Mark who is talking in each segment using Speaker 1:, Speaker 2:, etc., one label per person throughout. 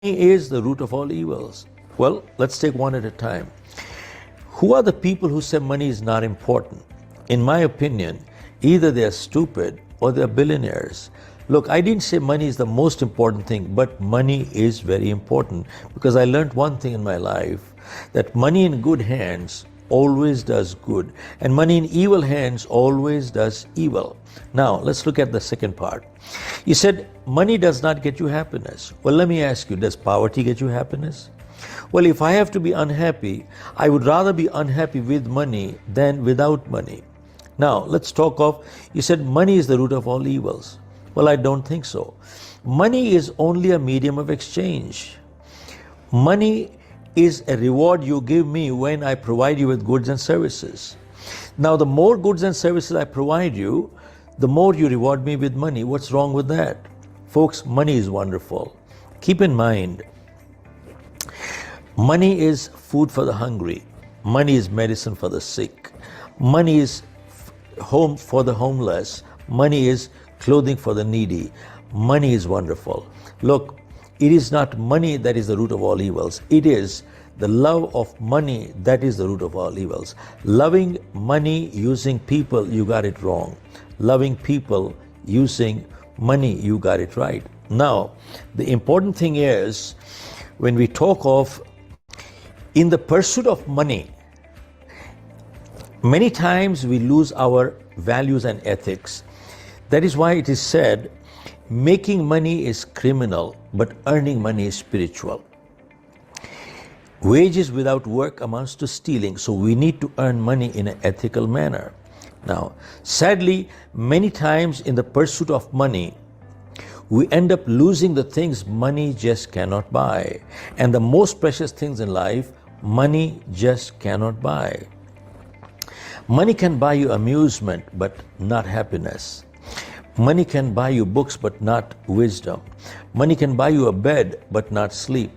Speaker 1: Money is the root of all evils. Well, let's take one at a time. Who are the people who say money is not important? In my opinion, either they're stupid or they're billionaires. Look, I didn't say money is the most important thing, but money is very important because I learned one thing in my life, that money in good hands always does good, and money in evil hands always does evil. Now, let's look at the second part. You said money does not get you happiness. Well, let me ask you, does poverty get you happiness? Well, if I have to be unhappy, I would rather be unhappy with money than without money. Now, let's talk of, you said money is the root of all evils. Well, I don't think so. Money is only a medium of exchange. Money is a reward you give me when I provide you with goods and services. Now, the more goods and services I provide you, the more you reward me with money. What's wrong with that? Folks, money is wonderful. Keep in mind, money is food for the hungry. Money is medicine for the sick. Money is home for the homeless. Money is clothing for the needy. Money is wonderful. Look, it is not money that is the root of all evils. It is the love of money that is the root of all evils. Loving money using people, you got it wrong. Loving people using money, you got it right. Now, the important thing is, when we talk of in the pursuit of money, many times we lose our values and ethics. That is why it is said, making money is criminal, but earning money is spiritual. Wages without work amounts to stealing, so we need to earn money in an ethical manner. Now, sadly, many times in the pursuit of money, we end up losing the things money just cannot buy. And the most precious things in life, money just cannot buy. Money can buy you amusement, but not happiness. Money can buy you books, but not wisdom. Money can buy you a bed, but not sleep.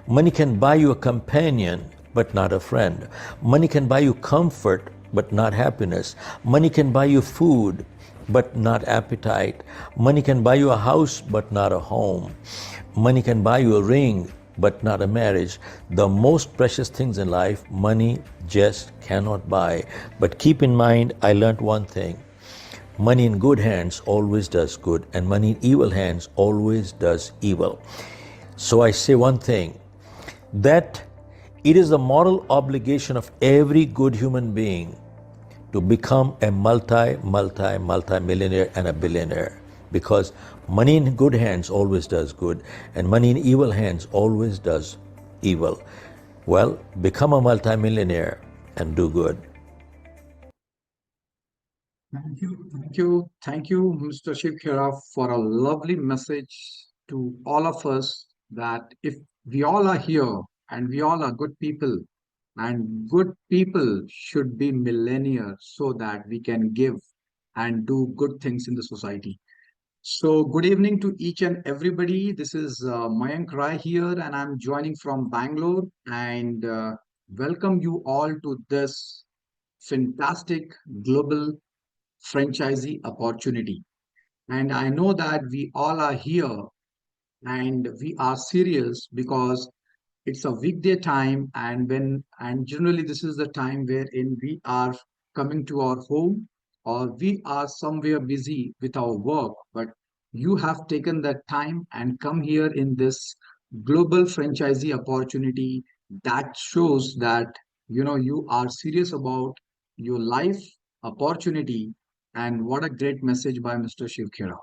Speaker 1: Money can buy you a companion, but not a friend. Money can buy you comfort, but not happiness. Money can buy you food, but not appetite. Money can buy you a house, but not a home. Money can buy you a ring, but not a marriage. The most precious things in life, money just cannot buy. But keep in mind, I learned one thing. Money in good hands always does good, and money in evil hands always does evil. So I say one thing, that it is the moral obligation of every good human being to become a multi-millionaire and a billionaire, because money in good hands always does good, and money in evil hands always does evil. Well, become a multi-millionaire and do good.
Speaker 2: Thank you, Mr. Shiv Khera, for a lovely message to all of us that if we all are here and we all are good people, and good people should be millionaires so that we can give and do good things in the society. So, good evening to each and everybody. This is Mayank Rai here, and I'm joining from Bangalore. And welcome you all to this fantastic global franchisee opportunity. And I know that we all are here and we are serious because it's a weekday time, and generally this is the time wherein we are coming to our home or we are somewhere busy with our work, but you have taken that time and come here in this global franchisee opportunity. That shows that you are serious about your life opportunity. And what a great message by Mr. Shiv Khera.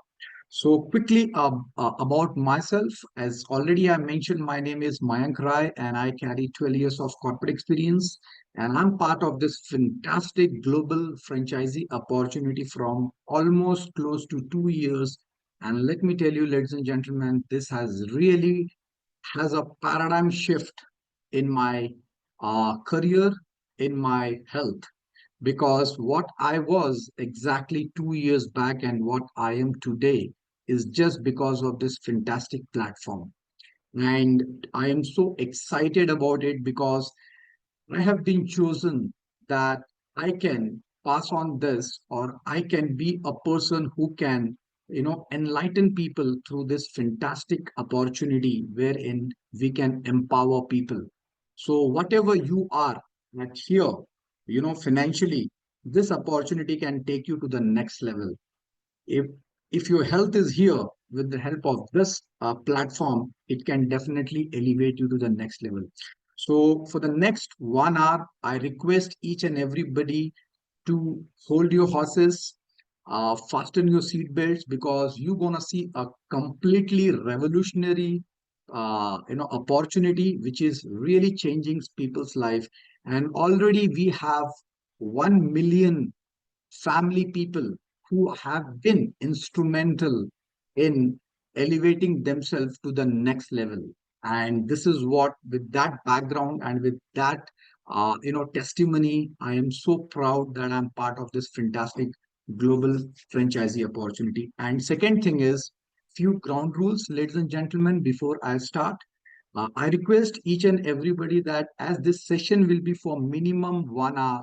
Speaker 2: So quickly about myself, as already I mentioned, my name is Mayank Rai and I carry 12 years of corporate experience, and I'm part of this fantastic global franchisee opportunity from almost close to 2 years. And let me tell you, ladies and gentlemen, this has a paradigm shift in my career, in my health, because what I was exactly 2 years back and what I am today is just because of this fantastic platform. And I am so excited about it because I have been chosen that I can pass on this, or I can be a person who can enlighten people through this fantastic opportunity wherein we can empower people. So whatever you are at here, financially, this opportunity can take you to the next level. If your health is here, with the help of this platform, it can definitely elevate you to the next level. So for the next 1 hour, I request each and everybody to hold your horses, fasten your seat belts, because you're gonna see a completely revolutionary, opportunity which is really changing people's life. And already we have 1 million family people who have been instrumental in elevating themselves to the next level. And this is what, with that background and with that, testimony, I am so proud that I'm part of this fantastic global franchisee opportunity. And second thing is, few ground rules, ladies and gentlemen, before I start. I request each and everybody that as this session will be for minimum 1 hour,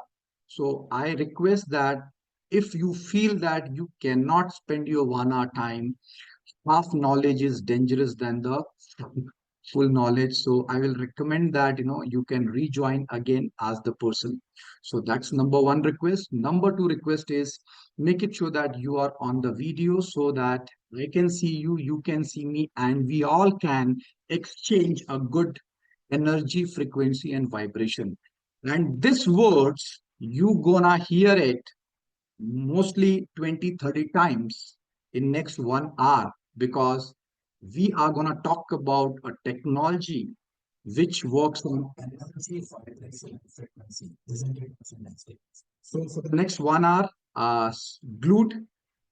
Speaker 2: so I request that if you feel that you cannot spend your 1 hour time, half knowledge is dangerous than the full knowledge. So I will recommend that you can rejoin again as the person. So that's number one request. Number two request is, make it sure that you are on the video so that I can see you, you can see me, and we all can exchange a good energy, frequency, and vibration. And these words, you gonna hear it mostly 20, 30 times in next 1 hour, because we are going to talk about a technology which works on energy, vibration, and frequency. Isn't it fantastic? So for the next 1 hour, glued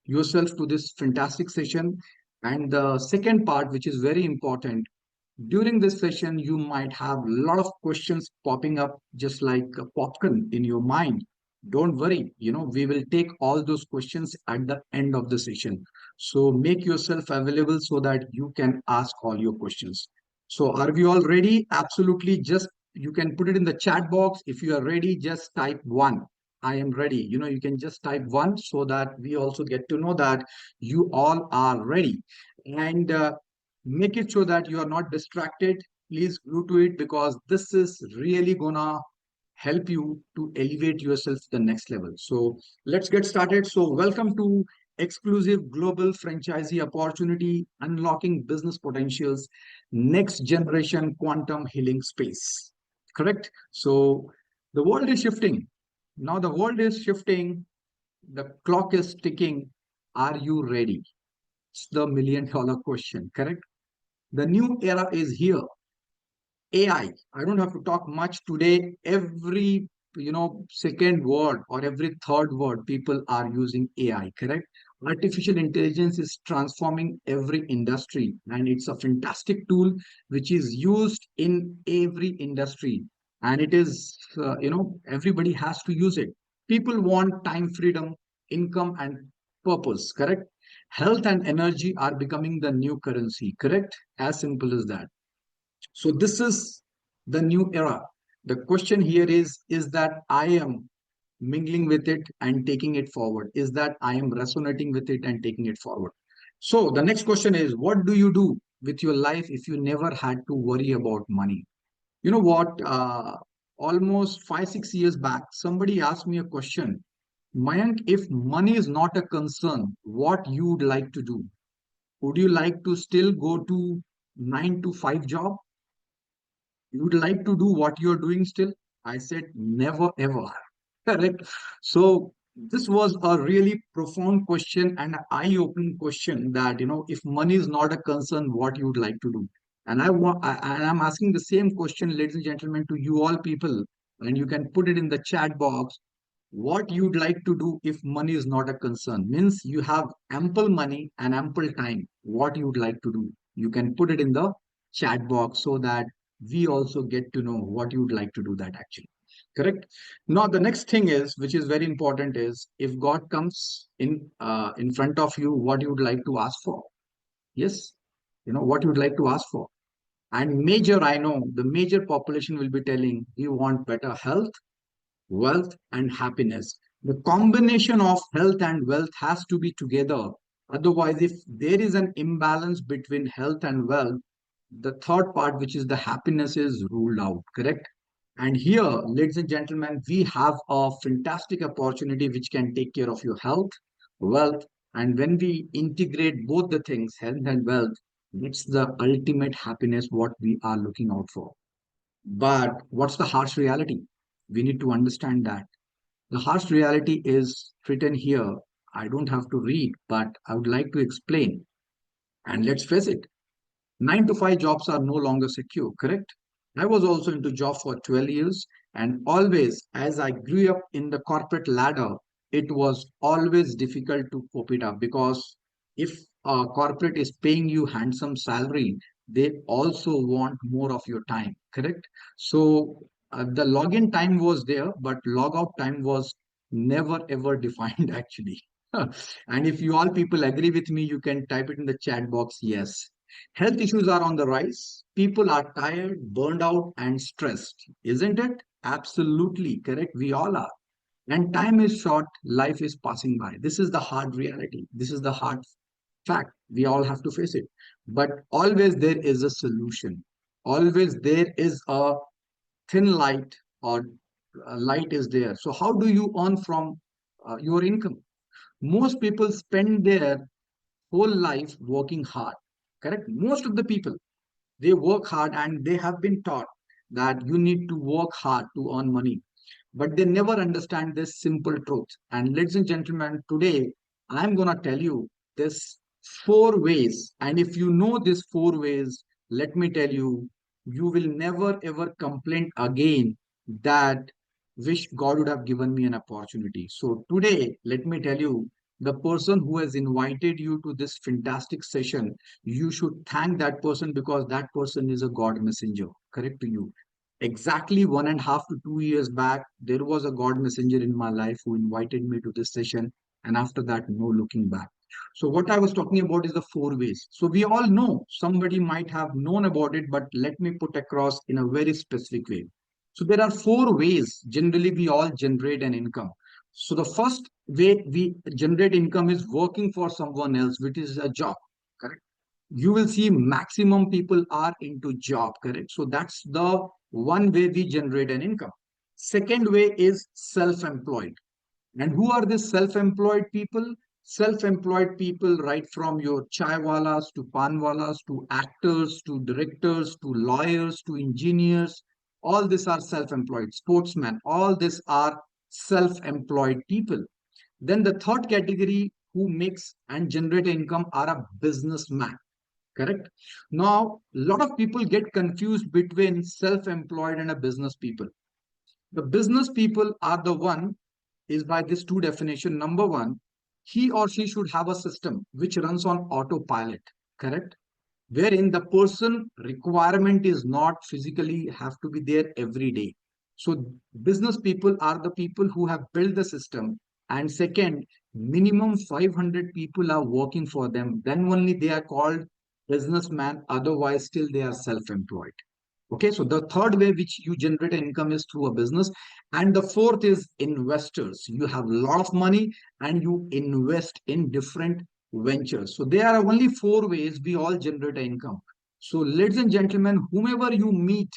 Speaker 2: yourself to this fantastic session. And the second part, which is very important, during this session, you might have a lot of questions popping up just like a popcorn in your mind. Don't worry, we will take all those questions at the end of the session. So make yourself available so that you can ask all your questions. So are we all ready? Absolutely. Just you can put it in the chat box. If you are ready, just type one. I am ready. You can just type one so that we also get to know that you all are ready. And make it sure that you are not distracted. Please glue to it, because this is really gonna help you to elevate yourself to the next level. So let's get started. So welcome to exclusive global franchisee opportunity, unlocking business potentials, next generation quantum healing space. Correct? So the world is shifting. Now the world is shifting. The clock is ticking. Are you ready? It's the $1 million question, correct? The new era is here. AI. I don't have to talk much today. Every second word or every third word, people are using AI, correct? Artificial intelligence is transforming every industry, and it's a fantastic tool which is used in every industry. And it is, everybody has to use it. People want time freedom, income, and purpose, correct? Health and energy are becoming the new currency, correct? As simple as that. So this is the new era. The question here is that I am mingling with it and taking it forward? Is that I am resonating with it and taking it forward? So the next question is, what do you do with your life if you never had to worry about money? You know what? Almost 5, 6 years back, somebody asked me a question. Mayank, if money is not a concern, what you would like to do? Would you like to still go to 9 to 5 job? You would like to do what you're doing still? I said, never ever. Correct. So this was a really profound question and an eye-opening question that, if money is not a concern, what you would like to do? And I'm asking the same question, ladies and gentlemen, to you all people, and you can put it in the chat box. What you'd like to do if money is not a concern? Means you have ample money and ample time. What you'd like to do? You can put it in the chat box so that we also get to know what you'd like to do that actually. Correct. Now the next thing is, which is very important, is if God comes in front of you, what you would like to ask for? Yes, what you would like to ask for. And major, I know the major population will be telling you want better health, wealth, and happiness. The combination of health and wealth has to be together Otherwise, if there is an imbalance between health and wealth, the third part, which is the happiness, is ruled out, correct? And here, ladies and gentlemen, we have a fantastic opportunity which can take care of your health, wealth, and when we integrate both the things, health and wealth, it's the ultimate happiness what we are looking out for. But what's the harsh reality? We need to understand that. The harsh reality is written here. I don't have to read, but I would like to explain. And let's face it, 9 to 5 jobs are no longer secure, correct? I was also into job for 12 years, and always as I grew up in the corporate ladder, it was always difficult to cope it up, because if a corporate is paying you handsome salary, they also want more of your time, correct? So the login time was there, but logout time was never ever defined actually. And if you all people agree with me, you can type it in the chat box, yes. Health issues are on the rise. People are tired, burned out, and stressed. Isn't it? Absolutely correct. We all are. And time is short, life is passing by. This is the hard reality. This is the hard fact. We all have to face it. But always there is a solution. Always there is a thin light, or a light is there. So, how do you earn from your income? Most people spend their whole life working hard, correct? Most of the people, they work hard, and they have been taught that you need to work hard to earn money, but they never understand this simple truth. And ladies and gentlemen, today I'm going to tell you this 4 ways. And if you know these 4 ways, let me tell you, you will never ever complain again that wish God would have given me an opportunity. So today, let me tell you, the person who has invited you to this fantastic session, you should thank that person, because that person is a God messenger, correct to you. Exactly 1.5 to 2 years back, there was a God messenger in my life who invited me to this session. And after that, no looking back. So, what I was talking about is the 4 ways. So, we all know, somebody might have known about it, but let me put across in a very specific way. So, there are 4 ways generally we all generate an income. So, the first way we generate income is working for someone else, which is a job, correct? You will see maximum people are into job, correct? So that's the one way we generate an income. Second way is self-employed. And who are these self-employed people? Self-employed people, right from your chai walas to pan walas to actors to directors to lawyers to engineers, all these are self-employed. Sportsmen, all these are self-employed people. Then the third category who makes and generate income are a businessman, correct? Now, a lot of people get confused between self-employed and a business people. The business people are the one, is by this two definition. Number one, he or she should have a system which runs on autopilot, correct? Wherein the person requirement is not physically have to be there every day. So business people are the people who have built the system. And second, minimum 500 people are working for them. Then only they are called businessman. Otherwise, still they are self-employed. Okay, so the third way which you generate income is through a business. And the fourth is investors. You have a lot of money and you invest in different ventures. So there are only 4 ways we all generate income. So ladies and gentlemen, whomever you meet,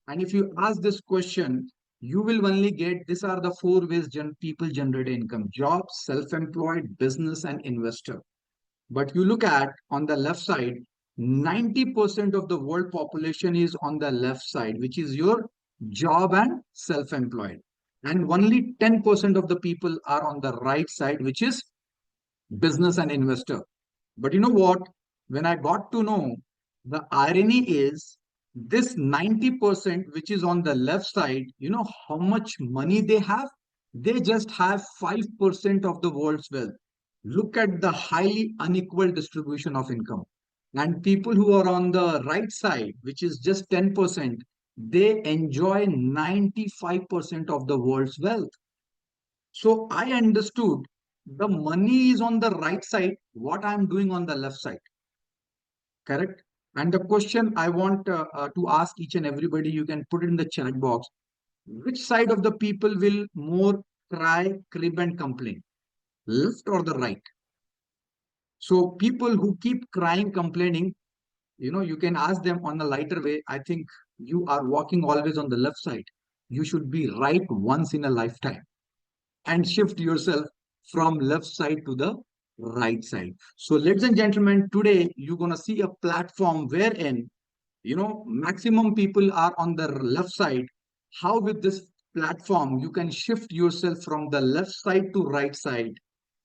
Speaker 2: and if you ask this question, you will only get these are the 4 ways people generate income: job, self-employed, business, and investor. But you look at on the left side, 90% of the world population is on the left side, which is your job and self-employed. And only 10% of the people are on the right side, which is business and investor. But you know what? When I got to know, the irony is this 90%, which is on the left side, you know how much money they have? They just have 5% of the world's wealth. Look at the highly unequal distribution of income. And people who are on the right side, which is just 10%, they enjoy 95% of the world's wealth. So I understood the money is on the right side, what I'm doing on the left side, correct? And the question I want to ask each and everybody, you can put it in the chat box. Which side of the people will more cry, crib, and complain? left or the right? So people who keep crying, complaining, you can ask them on a lighter way. I think you are walking always on the left side. You should be right once in a lifetime and shift yourself from left side to the right side. So, ladies and gentlemen, today you're going to see a platform wherein, maximum people are on the left side. How with this platform you can shift yourself from the left side to right side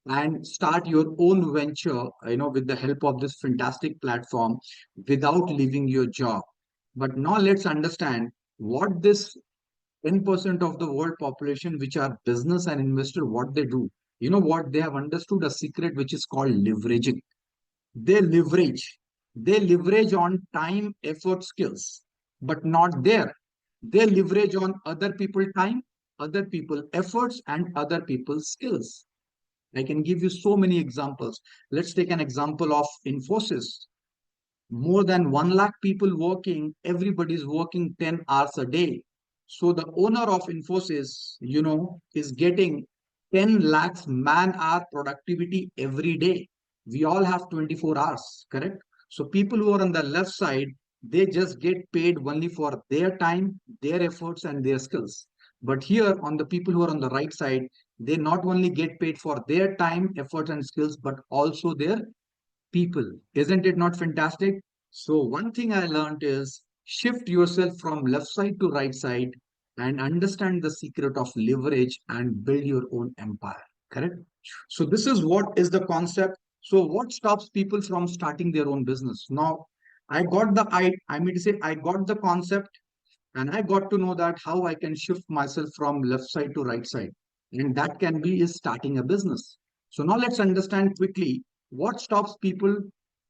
Speaker 2: and start your own venture, with the help of this fantastic platform without leaving your job. But now let's understand what this 10% of the world population, which are business and investor, what they do. You know what? They have understood a secret which is called leveraging. They leverage. They leverage on time, effort, skills, but not there. They leverage on other people time, other people efforts, and other people's skills. I can give you so many examples. Let's take an example of Infosys. More than 1 lakh people working, everybody's working 10 hours a day. So the owner of Infosys, is getting 10 lakhs man hour productivity every day. We all have 24 hours, correct? So people who are on the left side, they just get paid only for their time, their efforts, and their skills. But here on the people who are on the right side, they not only get paid for their time, effort, and skills, but also their people. Isn't it not fantastic? So, one thing I learned is shift yourself from left side to right side and understand the secret of leverage and build your own empire. Correct? So, this is what is the concept. So, what stops people from starting their own business? Now, I mean to say, I got the concept and I got to know that how I can shift myself from left side to right side. And that can be is starting a business. So now let's understand quickly what stops people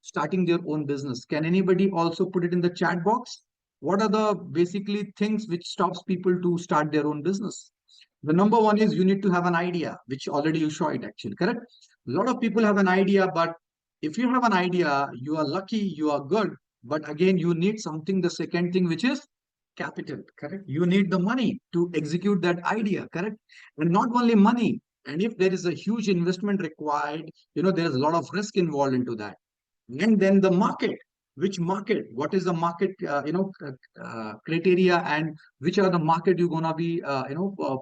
Speaker 2: starting their own business. Can anybody also put it in the chat box? What are the basically things which stops people to start their own business? The number one is you need to have an idea, which already you saw it actually, correct? A lot of people have an idea, but if you have an idea, you are lucky, you are good. But again, you need something, the second thing, which is capital, correct? You need the money to execute that idea, correct? And not only money. And if there is a huge investment required, there's a lot of risk involved into that. And then the market, which market, what is the market, criteria, and which are the market you're going to be,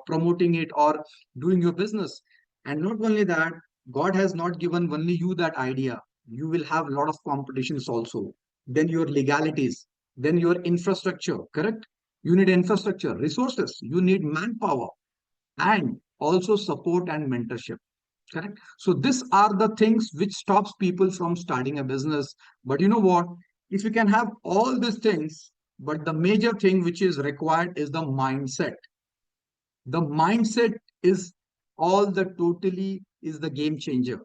Speaker 2: promoting it or doing your business. And not only that, God has not given only you that idea. You will have a lot of competitions also. Then your legalities, then your infrastructure, correct? You need infrastructure, resources, you need manpower, and also support and mentorship. Correct. So these are the things which stops people from starting a business. But you know what? If you can have all these things, but the major thing which is required is the mindset. The mindset is all the totally is the game changer.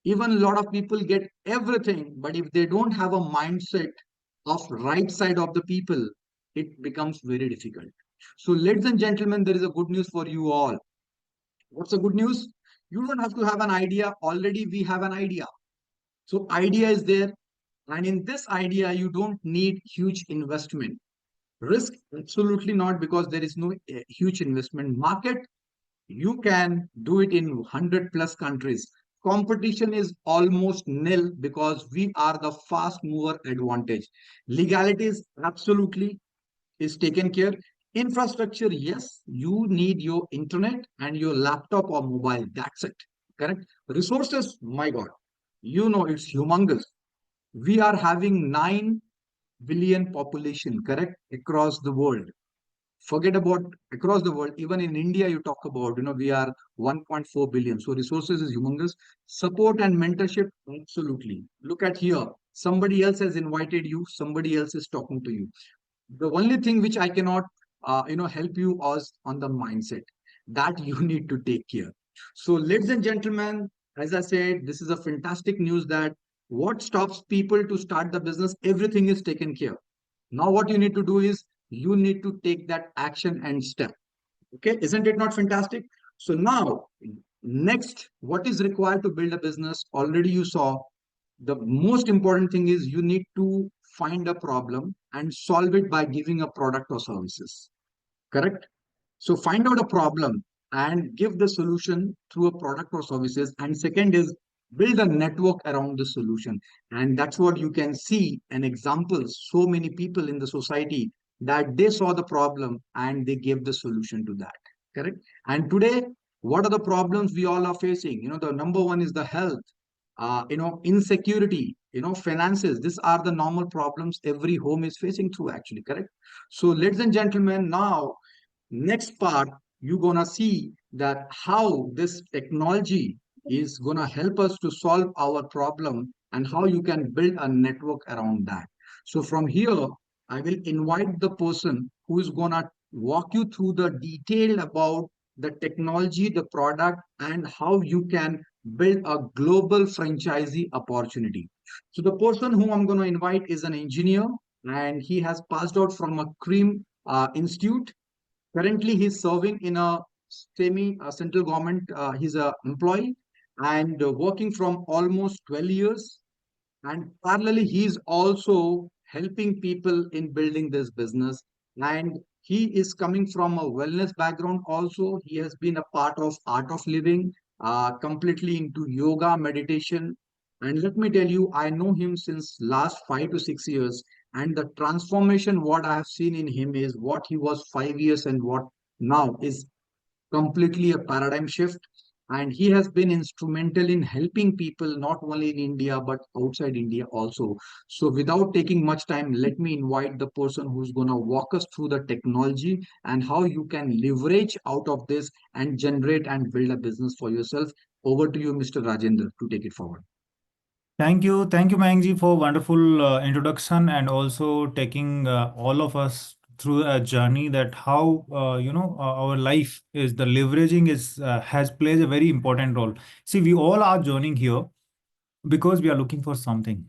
Speaker 2: Even a lot of people get everything, but if they don't have a mindset of right side of the people, it becomes very difficult. So, ladies and gentlemen, there is a good news for you all. What's the good news? You don't have to have an idea. Already we have an idea. So idea is there. And in this idea, you don't need huge investment. Risk, absolutely not, because there is no huge investment. Market, you can do it in 100 plus countries. Competition is almost nil because we are the fast mover advantage. Legalities, absolutely is taken care. Infrastructure, yes, you need your internet and your laptop or mobile. That's it. Correct. Resources, my God, it's humongous. We are having 9 billion population, correct, across the world. Forget about across the world. Even in India, you talk about, we are 1.4 billion. So resources is humongous. Support and mentorship, absolutely. Look at here. Somebody else has invited you. Somebody else is talking to you. The only thing which I cannot help you is on the mindset that you need to take care. So ladies and gentlemen, as I said, this is a fantastic news that what stops people to start the business, everything is taken care. Now what you need to do is you need to take that action and step. Okay, isn't it not fantastic? So now next, what is required to build a business? Already you saw the most important thing is you need to find a problem and solve it by giving a product or services. Correct? So find out a problem. and give the solution through a product or services. And second is build a network around the solution. And that's what you can see an example. So many people in the society that they saw the problem and they gave the solution to that. Correct. And today, what are the problems we all are facing? The number one is the health, insecurity, finances. These are the normal problems every home is facing through actually. Correct. So, ladies and gentlemen, now next part, you're gonna see that how this technology is gonna help us to solve our problem and how you can build a network around that. So from here, I will invite the person who is gonna walk you through the detail about the technology, the product, and how you can build a global franchisee opportunity. So the person whom I'm gonna invite is an engineer, and he has passed out from a cream institute. Currently, he's serving in a semi central government. He's a employee and working from almost 12 years. And parallelly, he's also helping people in building this business. And he is coming from a wellness background also. He has been a part of art of living, completely into yoga, meditation. And let me tell you, I know him since last 5 to 6 years. And the transformation, what I have seen in him is what he was 5 years and what now is completely a paradigm shift. And he has been instrumental in helping people not only in India but outside India also. So, without taking much time, let me invite the person who's going to walk us through the technology and how you can leverage out of this and generate and build a business for yourself. Over to you, Mr. Rajendra, to take it forward.
Speaker 3: Thank you, Mayank for wonderful introduction and also taking all of us through a journey that how our life is the leveraging is has plays a very important role. See, we all are joining here because we are looking for something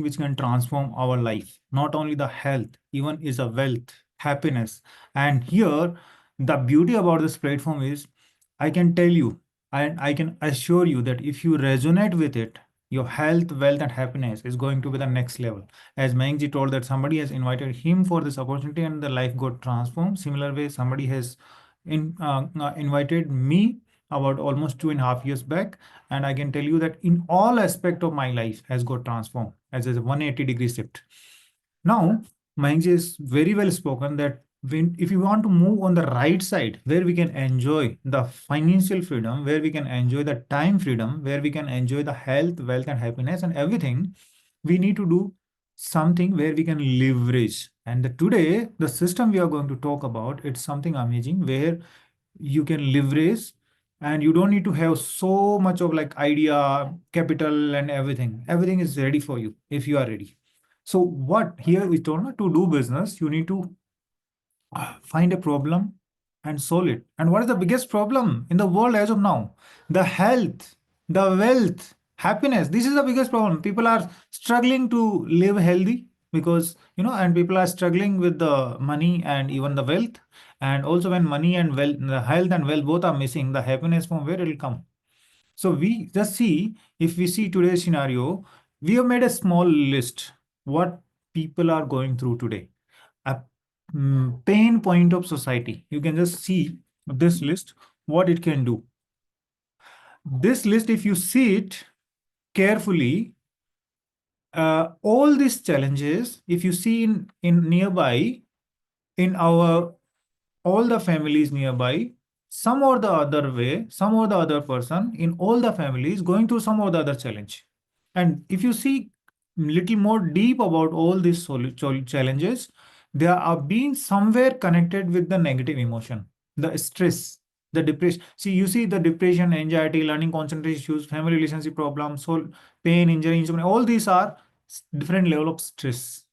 Speaker 3: which can transform our life, not only the health, even is a wealth, happiness. And here, the beauty about this platform is I can tell you and I can assure you that if you resonate with it, your health, wealth, and happiness is going to be the next level. As Mayank told that somebody has invited him for this opportunity and the life got transformed. Similar way, somebody has invited me about almost 2.5 years back, and I can tell you that in all aspect of my life has got transformed as a 180-degree shift. Now, Mayank is very well spoken that if you want to move on the right side, where we can enjoy the financial freedom, where we can enjoy the time freedom, where we can enjoy the health, wealth, and happiness and everything, we need to do something where we can leverage. And today, the system we are going to talk about, it's something amazing where you can leverage and you don't need to have so much of like idea, capital, and everything. Everything is ready for you if you are ready. So what here we told to do business, you need to find a problem and solve it. And what is the biggest problem in the world as of now? The health, the wealth, happiness. This is the biggest problem. People are struggling to live healthy because, and people are struggling with the money and even the wealth. And also when money and wealth, the health and wealth both are missing, the happiness from where it will come? So we just see, if we see today's scenario, we have made a small list what people are going through today. A pain point of society. You can just see this list, what it can do. This list, if you see it carefully, all these challenges, if you see in nearby, in our all the families nearby, some or the other way, some or the other person in all the families going through some or the other challenge. And if you see little more deep about all these challenges, they are being somewhere connected with the negative emotion, the stress, the depression. See, you see the depression, anxiety, learning concentration issues, family relationship problems, soul pain, injury, insomnia, all these are different level of stress.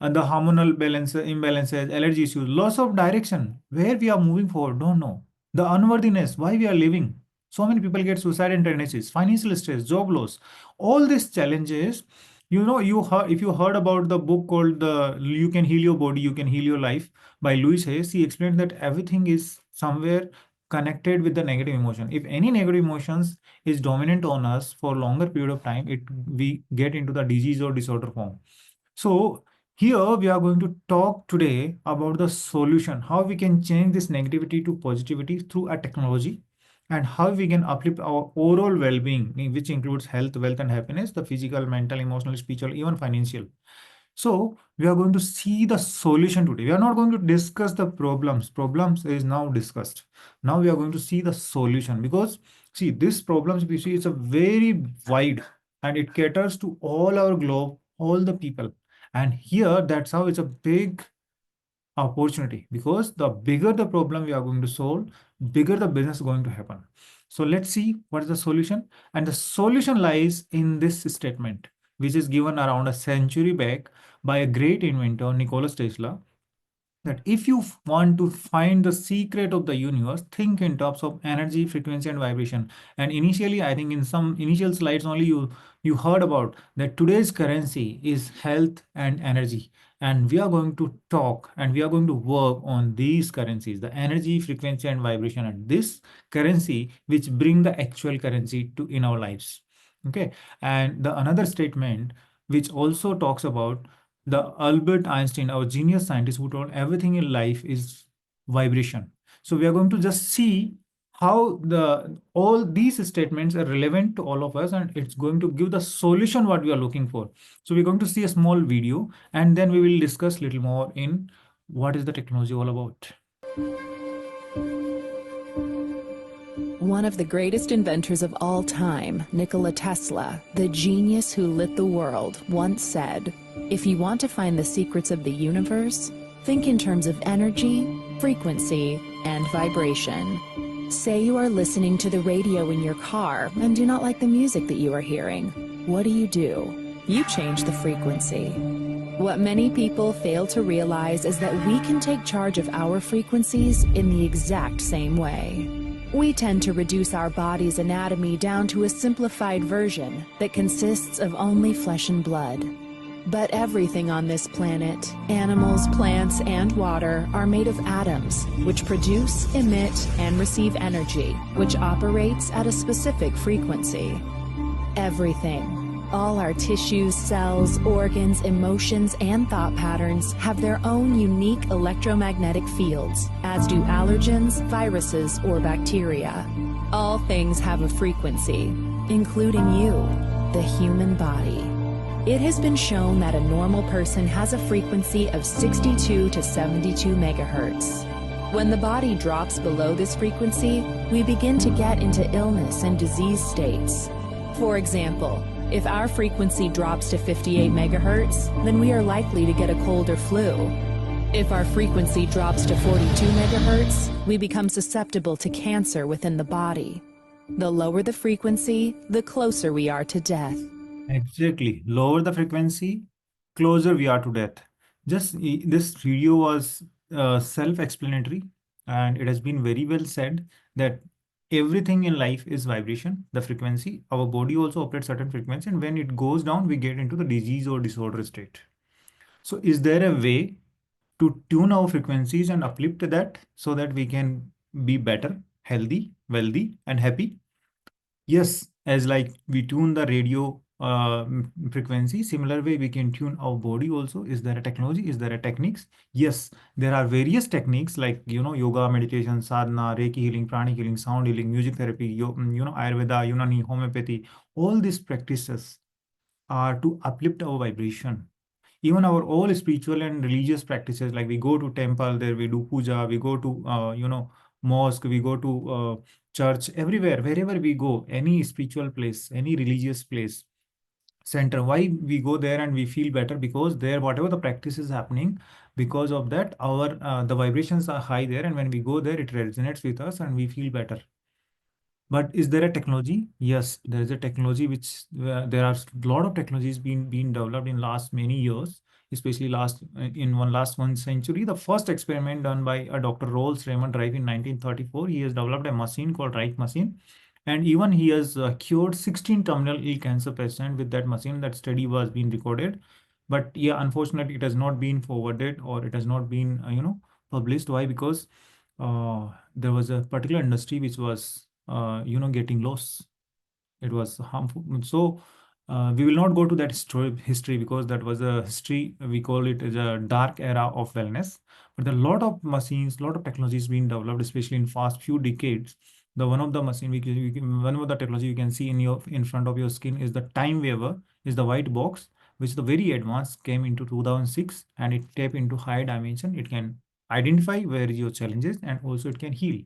Speaker 3: And the hormonal balance, imbalances, allergy issues, loss of direction, where we are moving forward, don't know. The unworthiness, why we are living. So many people get suicide tendencies, financial stress, job loss, all these challenges. You heard, if you heard about the book called the "You Can Heal Your Body, You Can Heal Your Life" by Louis Hayes, he explained that everything is somewhere connected with the negative emotion. If any negative emotions is dominant on us for longer period of time, we get into the disease or disorder form. So Here, we are going to talk today about the solution, how we can change this negativity to positivity through a technology, and how we can uplift our overall well-being, which includes health, wealth, and happiness, the physical, mental, emotional, spiritual, even financial. So we are going to see the solution today. We are not going to discuss the problems. Problems is now discussed. Now we are going to see the solution, because see, this problems we see is a very wide, and it caters to all our globe, all the people. And here, that's how it's a big opportunity, because the bigger the problem we are going to solve, bigger the business is going to happen. So let's see what is the solution. And the solution lies in this statement, which is given around a century back by a great inventor, Nikola Tesla, that if you want to find the secret of the universe, think in terms of energy, frequency, and vibration. And initially, I think in some initial slides only, you heard about that today's currency is health and energy. And we are going to talk and we are going to work on these currencies, the energy, frequency, and vibration, and this currency which bring the actual currency to in our lives. Okay. And the another statement which also talks about the Albert Einstein, our genius scientist, who told everything in life is vibration. So we are going to just see how the all these statements are relevant to all of us, and it's going to give the solution what we are looking for. So we're going to see a small video, and then we will discuss little more in what is the technology all about.
Speaker 4: One of the greatest inventors of all time, Nikola Tesla, the genius who lit the world, once said, "If you want to find the secrets of the universe, think in terms of energy, frequency, and vibration." Say you are listening to the radio in your car and do not like the music that you are hearing. What do? You change the frequency. What many people fail to realize is that we can take charge of our frequencies in the exact same way. We tend to reduce our body's anatomy down to a simplified version that consists of only flesh and blood. But everything on this planet, animals, plants, and water, are made of atoms, which produce, emit, and receive energy, which operates at a specific frequency. Everything. All our tissues, cells, organs, emotions, and thought patterns have their own unique electromagnetic fields, as do allergens, viruses, or bacteria. All things have a frequency, including you, the human body. It has been shown that a normal person has a frequency of 62 to 72 megahertz. When the body drops below this frequency, we begin to get into illness and disease states. For example, if our frequency drops to 58 megahertz, then we are likely to get a cold or flu. If our frequency drops to 42 megahertz, we become susceptible to cancer within the body. The lower the frequency, the closer we are to death.
Speaker 3: Exactly. Lower the frequency, closer we are to death. This video was self-explanatory, and it has been very well said that everything in life is vibration, the frequency. Our body also operates certain frequency, and when it goes down, we get into the disease or disorder state. So, is there a way to tune our frequencies and uplift that so that we can be better, healthy, wealthy, and happy? Yes, as like we tune the radio frequency, similar way we can tune our body also. Is there a technology? Is there a techniques? Yes, there are various techniques like, yoga, meditation, sadhana, Reiki healing, pranic healing, sound healing, music therapy, Ayurveda, Unani, homeopathy. All these practices are to uplift our vibration. Even our all spiritual and religious practices, like we go to temple, there we do puja, we go to mosque, we go to church, everywhere, wherever we go, any spiritual place, any religious place, center, why we go there and we feel better? Because there, whatever the practice is happening, because of that, our the vibrations are high there, and when we go there, it resonates with us and we feel better. But is there a technology? Yes, there is a technology which there are a lot of technologies being developed in last many years, especially last one century. The first experiment done by a Dr. Rolls Raymond Wright in 1934. He has developed a machine called Wright machine, and even he has cured 16 terminal ill cancer patients with that machine. That study was being recorded, but yeah, unfortunately, it has not been forwarded, or it has not been published. Why? Because there was a particular industry which was getting lost. It was harmful. So We will not go to that history because that was a history, we call it as a dark era of wellness. But there are a lot of machines, lot of technologies being developed, especially in past few decades. The one of the machine one of the technology you can see in front of your skin is the time waver, is the white box, which the very advanced came into 2006, and it tap into high dimension. It can identify where your challenges, and also it can heal.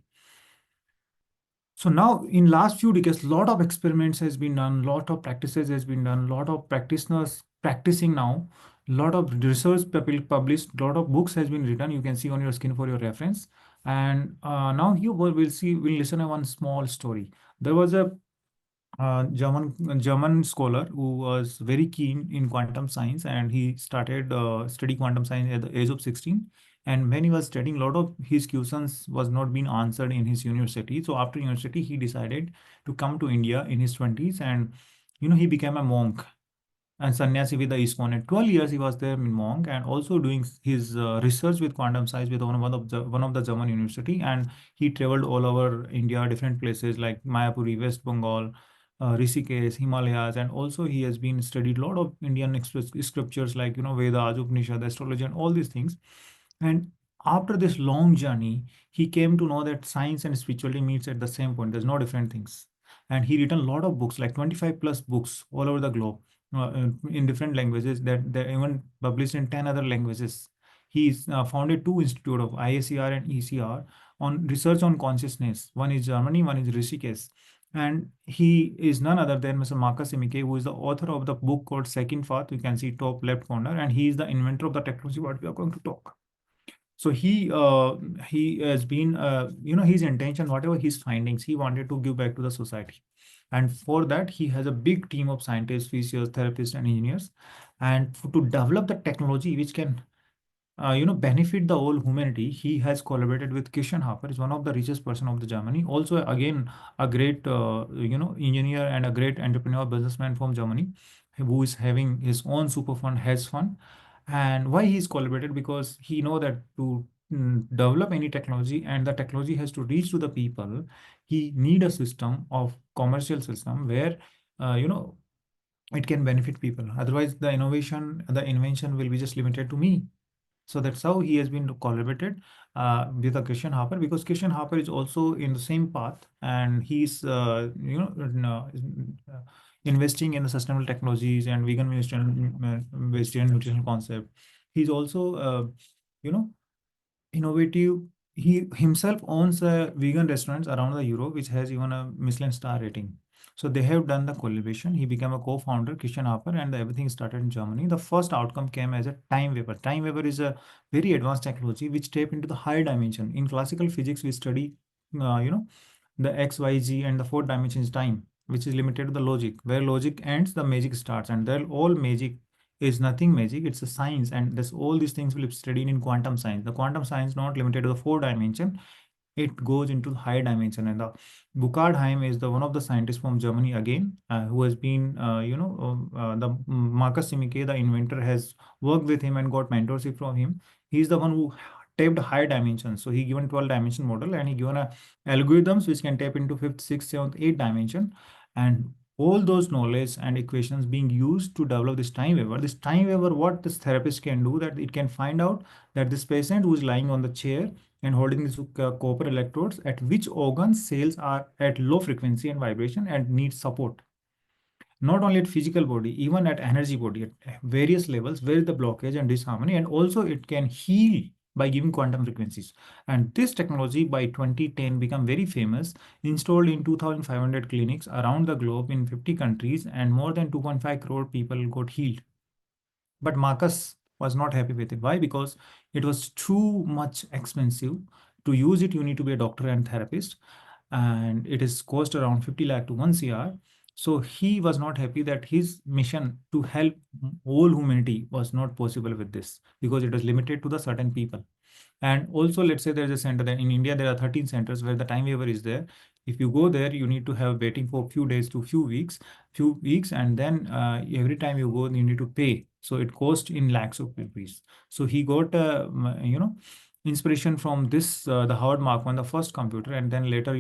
Speaker 3: So now in last few decades, lot of experiments has been done, lot of practices has been done, lot of practitioners practicing now, lot of research published, lot of books has been written. You can see on your screen for your reference. And now here we'll listen to one small story. There was a German scholar who was very keen in quantum science, and he started study quantum science at the age of 16. And when he was studying, a lot of his questions was not being answered in his university. So after university, he decided to come to India in his 20s, and he became a monk and sannyasi with the ISKCON. And 12 years he was there in monk, and also doing his research with quantum science with one of the German university. And he traveled all over India, different places like Mayapuri, West Bengal, Rishikesh, Himalayas, and also he has been studied a lot of Indian scriptures like Vedas, Upanishad, astrology, and all these things. And after this long journey, he came to know that science and spirituality meets at the same point. There's no different things. And he written a lot of books, like 25 plus books all over the globe, in different languages, that they're even published in 10 other languages. He's founded two institutes of IACR and ECR on research on consciousness. One is Germany, one is Rishikesh. And he is none other than Mr. Marcus Emike, who is the author of the book called Second Path. You can see top left corner, and he is the inventor of the technology what we are going to talk. So he has been his intention, whatever his findings, he wanted to give back to the society. And for that, he has a big team of scientists, physicists, therapists, and engineers. And to develop the technology which can benefit the whole humanity, he has collaborated with Christian Harper, is one of the richest person of the Germany. Also, again, a great engineer and a great entrepreneur businessman from Germany, who is having his own super fund, hedge fund. And why he's collaborated? Because he know that to develop any technology, and the technology has to reach to the people, he need a system of commercial system where it can benefit people. Otherwise, the invention will be just limited to me. So that's how he has been collaborated with a Christian Harper, because Christian Harper is also in the same path, and he's investing in the sustainable technologies and vegan vegetarian nutritional concept. He's also you know innovative. He himself owns vegan restaurants around the Europe, which has even a Michelin star rating. So they have done the collaboration. He became a co-founder, Christian Harper, and everything started in Germany. The first outcome came as a time waver. Time waver is a very advanced technology which tap into the higher dimension. In classical physics, we study, the X, Y, Z, and the fourth dimension is time, which is limited to the logic. Where logic ends, the magic starts, and then all magic is nothing magic. It's a science, and this all these things will be studied in quantum science. The quantum science not limited to the four dimension, it goes into high dimension. And the Buchardheim is the one of the scientists from Germany again, who has been the Marcus Simike, the inventor, has worked with him and got mentorship from him. He's the one who tapped high dimensions. So he given 12 dimension model, and he given a algorithms which can tap into fifth, sixth, seventh, eighth dimension. And all those knowledge and equations being used to develop this time waver. This time waver, what this therapist can do, that it can find out that this patient who is lying on the chair and holding these copper electrodes, at which organ cells are at low frequency and vibration and need support. Not only at physical body, even at energy body, at various levels where the blockage and disharmony. And also it can heal by giving quantum frequencies. And this technology by 2010 became very famous, installed in 2,500 clinics around the globe in 50 countries, and more than 2.5 crore people got healed. But Marcus was not happy with it. Why? Because it was too much expensive. To use it, you need to be a doctor and therapist, and it is cost around 50 lakh to 1 CR. So he was not happy that his mission to help whole humanity was not possible with this, because it was limited to the certain people. And also, let's say there's a center that in India, there are 13 centers where the time waiver is there. If you go there, you need to have waiting for a few days to few weeks, and then every time you go, you need to pay. So it costs in lakhs of rupees. So he got, inspiration from this, the Howard Mark 1, the first computer, and then later,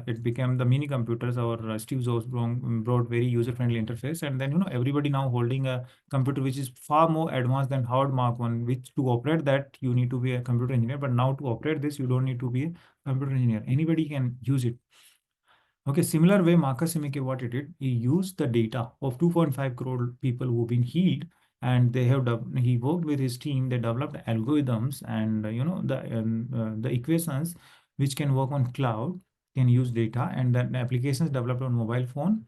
Speaker 3: it became the mini computers, or Steve Jobs brought very user-friendly interface, and then, everybody now holding a computer which is far more advanced than Howard Mark 1, which to operate that, you need to be a computer engineer, but now to operate this, you don't need to be a computer engineer. Anybody can use it. Okay, similar way, Marcus Simike, what he did, he used the data of 2.5 crore people who've been healed, and he worked with his team. They developed algorithms and the equations which can work on cloud, can use data, and then applications developed on mobile phone.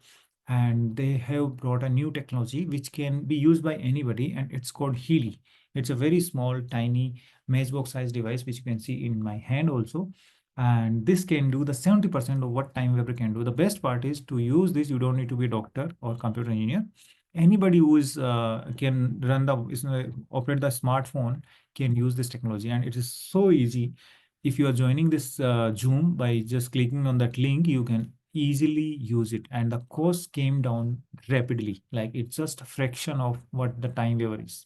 Speaker 3: And they have brought a new technology which can be used by anybody, and it's called Healy. It's a very small, tiny matchbox size device which you can see in my hand also, and this can do the 70% of what time Weber can do. The best part is, to use this, you don't need to be a doctor or computer engineer. Anybody who is can run operate the smartphone can use this technology, and it is so easy. If you are joining this Zoom, by just clicking on that link, you can easily use it, and the cost came down rapidly. Like, it's just a fraction of what the time Weber is.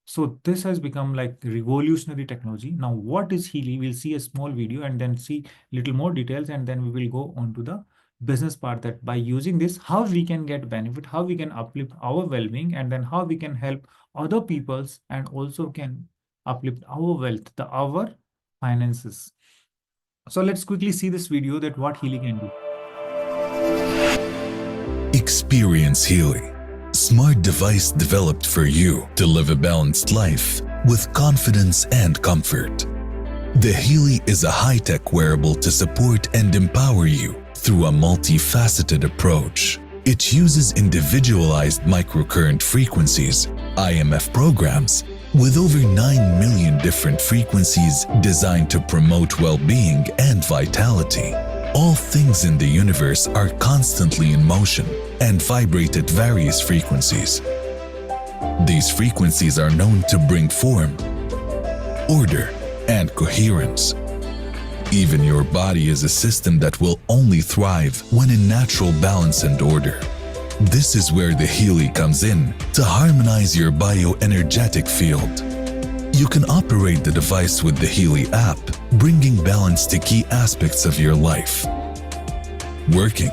Speaker 3: So this has become like revolutionary technology. Now, what is Healy? We'll see a small video and then see little more details, and then we will go on to the business part, that by using this, how we can get benefit, how we can uplift our well-being, and then how we can help other peoples, and also can uplift our wealth, our finances. So let's quickly see this video, that what Healy can do.
Speaker 5: Experience Healy, smart device developed for you to live a balanced life with confidence and comfort. The Healy is a high-tech wearable to support and empower you through a multifaceted approach. It uses individualized microcurrent frequencies, IMF programs, with over 9 million different frequencies designed to promote well-being and vitality. All things in the universe are constantly in motion and vibrate at various frequencies. These frequencies are known to bring form, order, and coherence. Even your body is a system that will only thrive when in natural balance and order. This is where the Healy comes in to harmonize your bioenergetic field. You can operate the device with the Healy app, bringing balance to key aspects of your life. Working,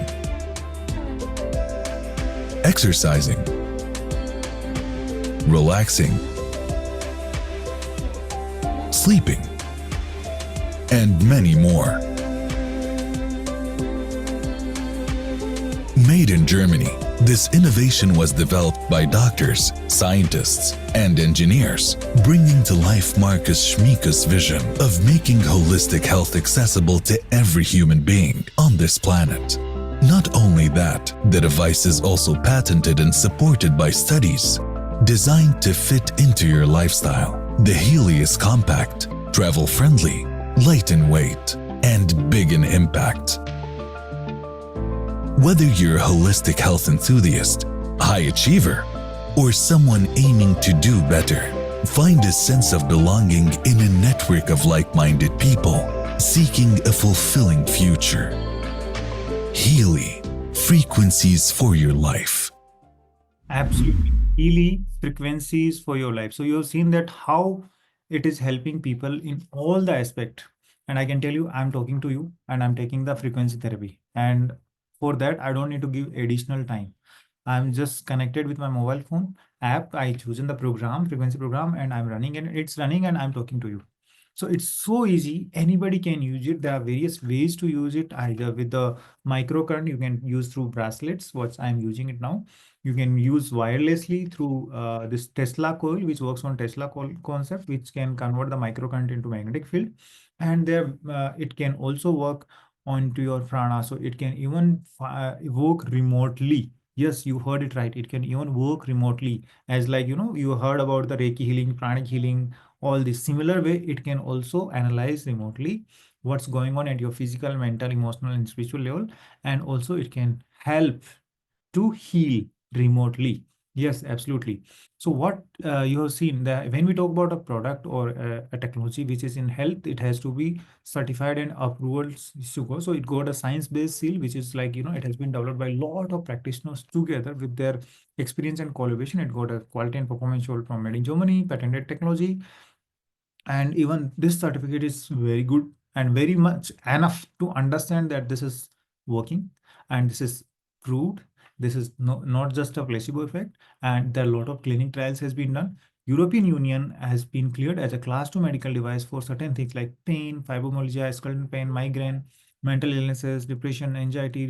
Speaker 5: exercising, relaxing, sleeping, and many more. Made in Germany, this innovation was developed by doctors, scientists, and engineers, bringing to life Marcus Schmiecke's vision of making holistic health accessible to every human being on this planet. Not only that, the device is also patented and supported by studies designed to fit into your lifestyle. The Healy is compact, travel-friendly, light in weight, and big in impact. Whether you're a holistic health enthusiast, high achiever, or someone aiming to do better, find a sense of belonging in a network of like-minded people seeking a fulfilling future. Healy, frequencies for your life.
Speaker 3: Absolutely. Healy, frequencies for your life. So you've seen that how it is helping people in all the aspect. And I can tell you, I'm talking to you and I'm taking the frequency therapy. And for that, I don't need to give additional time. I'm just connected with my mobile phone app. I chosen the program, frequency program, and I'm running, and it's running, and I'm talking to you. So it's so easy. Anybody can use it. There are various ways to use it. Either with the microcurrent, you can use through bracelets, what I'm using it now. You can use wirelessly through this Tesla coil, which works on Tesla coil concept, which can convert the microcurrent into magnetic field. And there, it can also work onto your prana. So it can even work remotely. Yes, you heard it right. It can even work remotely, as like, you heard about the Reiki healing, pranic healing, all this. Similar way, it can also analyze remotely what's going on at your physical, mental, emotional, and spiritual level. And also it can help to heal remotely. Yes, absolutely. So what you have seen, that when we talk about a product or a technology which is in health, it has to be certified and approved to go. So it got a science-based seal, which is like, it has been developed by a lot of practitioners together with their experience and collaboration. It got a quality and performance shield from Made in Germany, patented technology. And even this certificate is very good and very much enough to understand that this is working and this is proved. This is not just a placebo effect, and there are a lot of clinical trials has been done. European Union has been cleared as a class 2 medical device for certain things like pain, fibromyalgia, skeletal pain, migraine, mental illnesses, depression, anxiety,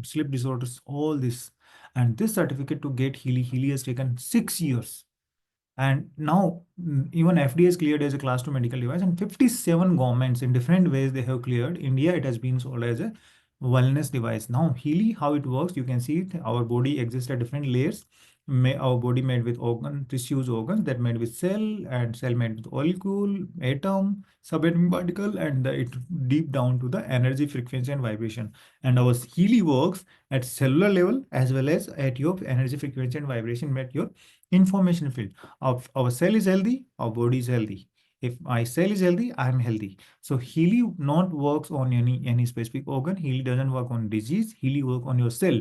Speaker 3: sleep disorders, all this. And this certificate to get Healy has taken 6 years. And now even FDA is cleared as a class 2 medical device, and 57 governments in different ways they have cleared. India, it has been sold as a wellness device. Now, Healy, how it works, you can see it. Our body exists at different layers. Our body made with organ, tissues, organs that made with cell, and cell made with molecule, atom, subatomic particle, and it deep down to the energy, frequency, and vibration. And our Healy works at cellular level as well as at your energy, frequency, and vibration at your information field. Our cell is healthy, our body is healthy. If my cell is healthy, I am healthy. So Healy not works on any specific organ. Healy doesn't work on disease. Healy work on your cell.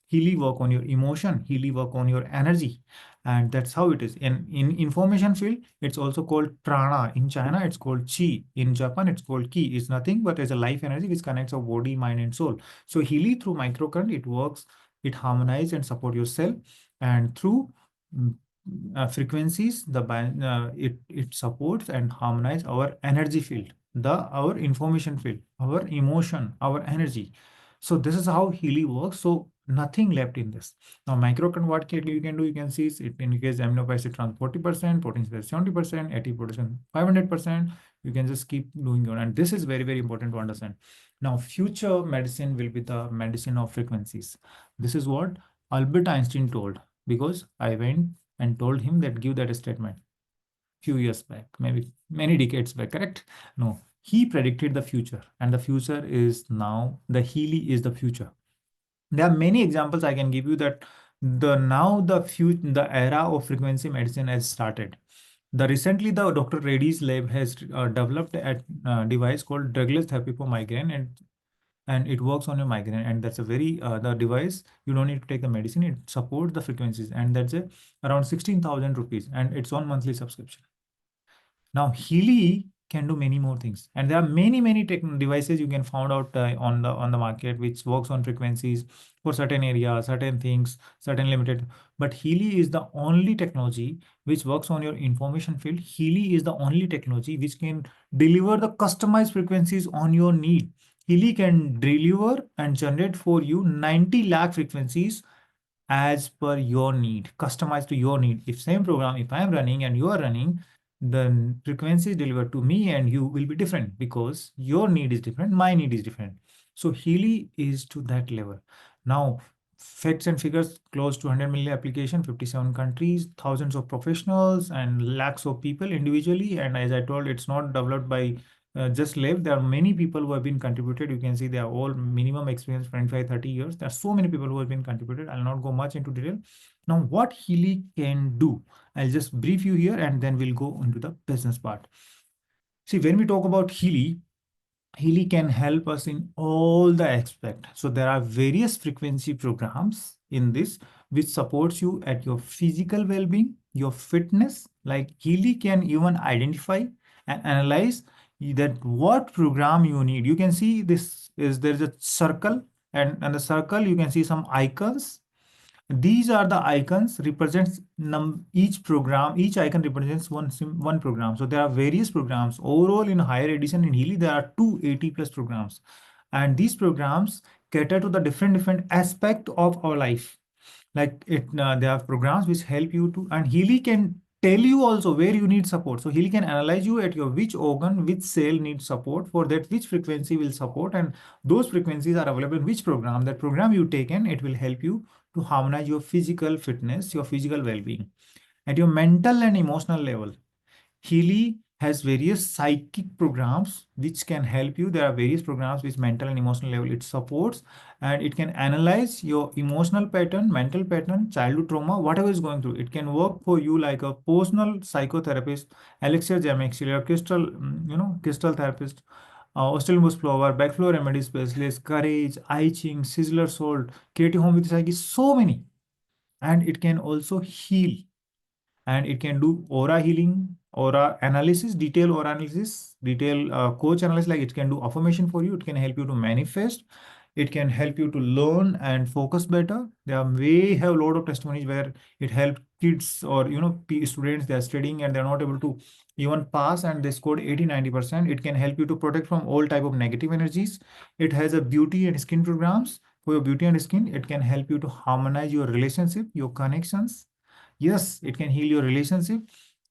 Speaker 3: Healy work on your emotion. Healy work on your energy. And that's how it is. And in information field, it's also called prana. In China, it's called chi. In Japan, it's called ki. It's nothing but as a life energy which connects our body, mind, and soul. So Healy through microcurrent, it works, it harmonizes and support your cell. And through frequencies, it supports and harmonize our energy field, our information field, our emotion, our energy. So this is how Healy works. So nothing left in this. Now microcurrent, what you can do, you can see it indicates amino acid trans 40%, protein space 70%, ATP production 500%. You can just keep doing it, and this is very, very important to understand. Now future medicine will be the medicine of frequencies. This is what Albert Einstein told, because I went and told him that give that statement few years back, maybe many decades back, correct? No, he predicted the future, and the future is now. The Healy is the future. There are many examples I can give you that the era of frequency medicine has started. Recently the Dr. Reddy's lab has developed a device called drugless therapy for migraine, and it works on your migraine, and that's a very the device, you don't need to take the medicine, it supports the frequencies, and that's around 16,000 rupees, and it's on monthly subscription. Now Healy can do many more things, and there are many devices you can find out on the market which works on frequencies for certain areas, certain things, certain limited. But Healy is the only technology which works on your information field. Healy is the only technology which can deliver the customized frequencies on your need. Healy can deliver and generate for you 90 lakh frequencies as per your need, customized to your need. If same program, if I am running and you are running, the frequencies delivered to me and you will be different, because your need is different, my need is different. So Healy is to that level. Now, facts and figures, close to 100 million application, 57 countries, thousands of professionals, and lakhs of people individually. And as I told, it's not developed by just lab. There are many people who have been contributed. You can see they are all minimum experience 25-30 years. There are so many people who have been contributed. I'll not go much into detail. Now what Healy can do, I'll just brief you here, and then we'll go into the business part. See, when we talk about Healy can help us in all the aspects. So there are various frequency programs in this which supports you at your physical well-being, your fitness. Like Healy can even identify and analyze that what program you need. You can see there's a circle, and the circle you can see some icons. These are the icons represents each program. Each icon represents one program. So there are various programs overall in higher edition. In Healy there are 280 plus programs, and these programs cater to the different aspect of our life. Like there are programs which help you to, and Healy can tell you also where you need support. So Healy can analyze you at your which organ, which cell needs support, for that which frequency will support, and those frequencies are available in which program. That program you taken, it will help you to harmonize your physical fitness, your physical well-being. At your mental and emotional level, Healy has various psychic programs which can help you. There are various programs which mental and emotional level it supports, and it can analyze your emotional pattern, mental pattern, childhood trauma, whatever is going through. It can work for you like a personal psychotherapist, elixir gemmixil, crystal therapist, Australian flower, backflow remedy specialist, courage, I Ching, sizzler salt, creative home with psyche, so many. And it can also heal. and it can do aura healing, aura analysis, detail aura analysis, detail coach analysis. Like it can do affirmation for you. It can help you to manifest. It can help you to learn and focus better. We have a lot of testimonies where it helped kids or students. They are studying and they're not able to even pass, and they scored 80-90%. It can help you to protect from all type of negative energies. It has a beauty and skin programs for your beauty and skin. It can help you to harmonize your relationship, your connections. Yes, it can heal your relationship.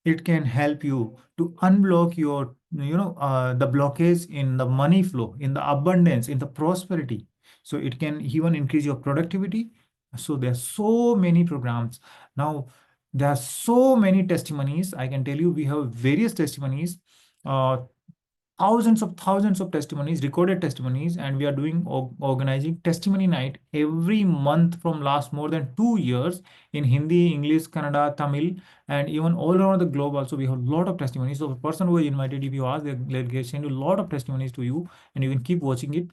Speaker 3: It can help you to unblock your the blockage in the money flow, in the abundance, in the prosperity. So it can even increase your productivity. So there are so many programs now. There are so many testimonies. I can tell you, we have various testimonies, uh, thousands of testimonies, recorded testimonies, and we are doing organizing testimony night every month from last more than 2 years in Hindi, English, Kannada, Tamil, and even all around the globe. Also, we have a lot of testimonies. So, the person who is invited, if you ask, they'll send you a lot of testimonies to you, and you can keep watching it.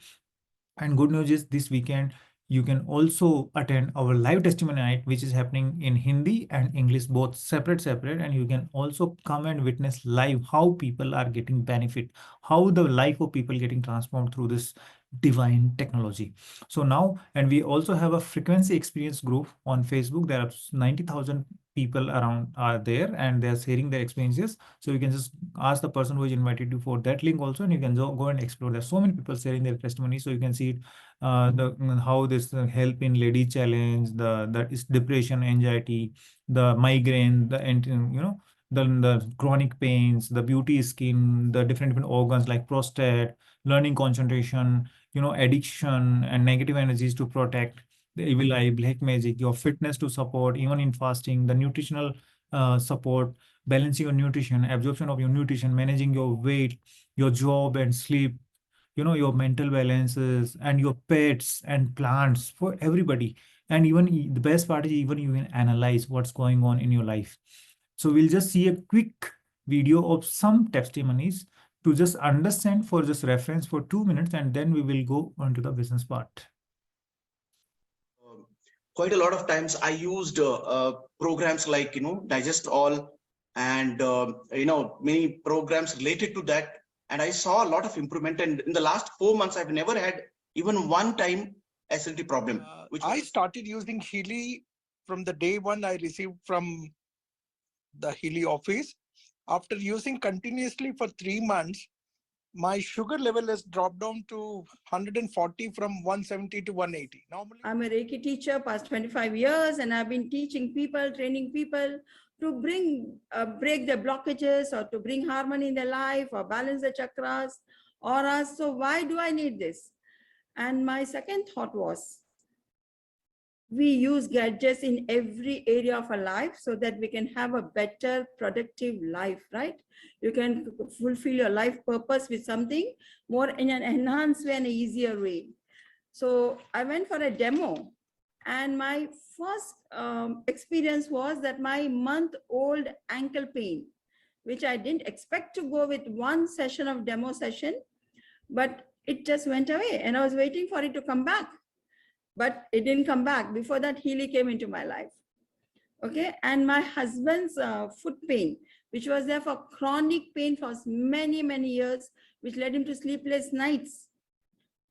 Speaker 3: And good news is, this weekend you can also attend our live testimony night, which is happening in Hindi and English, both separate, and you can also come and witness live how people are getting benefit, how the life of people getting transformed through this divine technology. So now, and we also have a frequency experience group on Facebook. There are 90,000 people around are there, and they are sharing their experiences. So you can just ask the person who is invited you for that link also, and you can go and explore. There's so many people sharing their testimony, so you can see it, how this help in lady challenge, that is depression, anxiety, the migraine, the chronic pains, the beauty skin, the different organs like prostate, learning concentration, addiction and negative energies to protect, the evil eye, black magic, your fitness to support, even in fasting, the nutritional support, balancing your nutrition, absorption of your nutrition, managing your weight, your job and sleep, your mental balances, and your pets and plants, for everybody. And even the best part is, even you can analyze what's going on in your life. So we'll just see a quick video of some testimonies to just understand, for just reference for 2 minutes, and then we will go on to the business part.
Speaker 6: Quite a lot of times I used programs like Digest All and many programs related to that, and I saw a lot of improvement. And in the last 4 months, I've never had even one time acidity problem.
Speaker 7: I started using Healy from the day one I received from the Healy office. After using continuously for 3 months, my sugar level has dropped down to 140 from 170 to 180. Normally,
Speaker 8: I'm a Reiki teacher past 25 years, and I've been teaching people, training people to break their blockages, or to bring harmony in their life, or balance the chakras, auras. So why do I need this? And my second thought was, we use gadgets in every area of our life so that we can have a better, productive life, right? You can fulfill your life purpose with something more in an enhanced way and an easier way. So I went for a demo, and my first experience was that my month-old ankle pain, which I didn't expect to go with one session of demo session, but it just went away, and I was waiting for it to come back. But it didn't come back. Before that, Healy came into my life. Okay, and my husband's foot pain, which was there for chronic pain for many, many years, which led him to sleepless nights,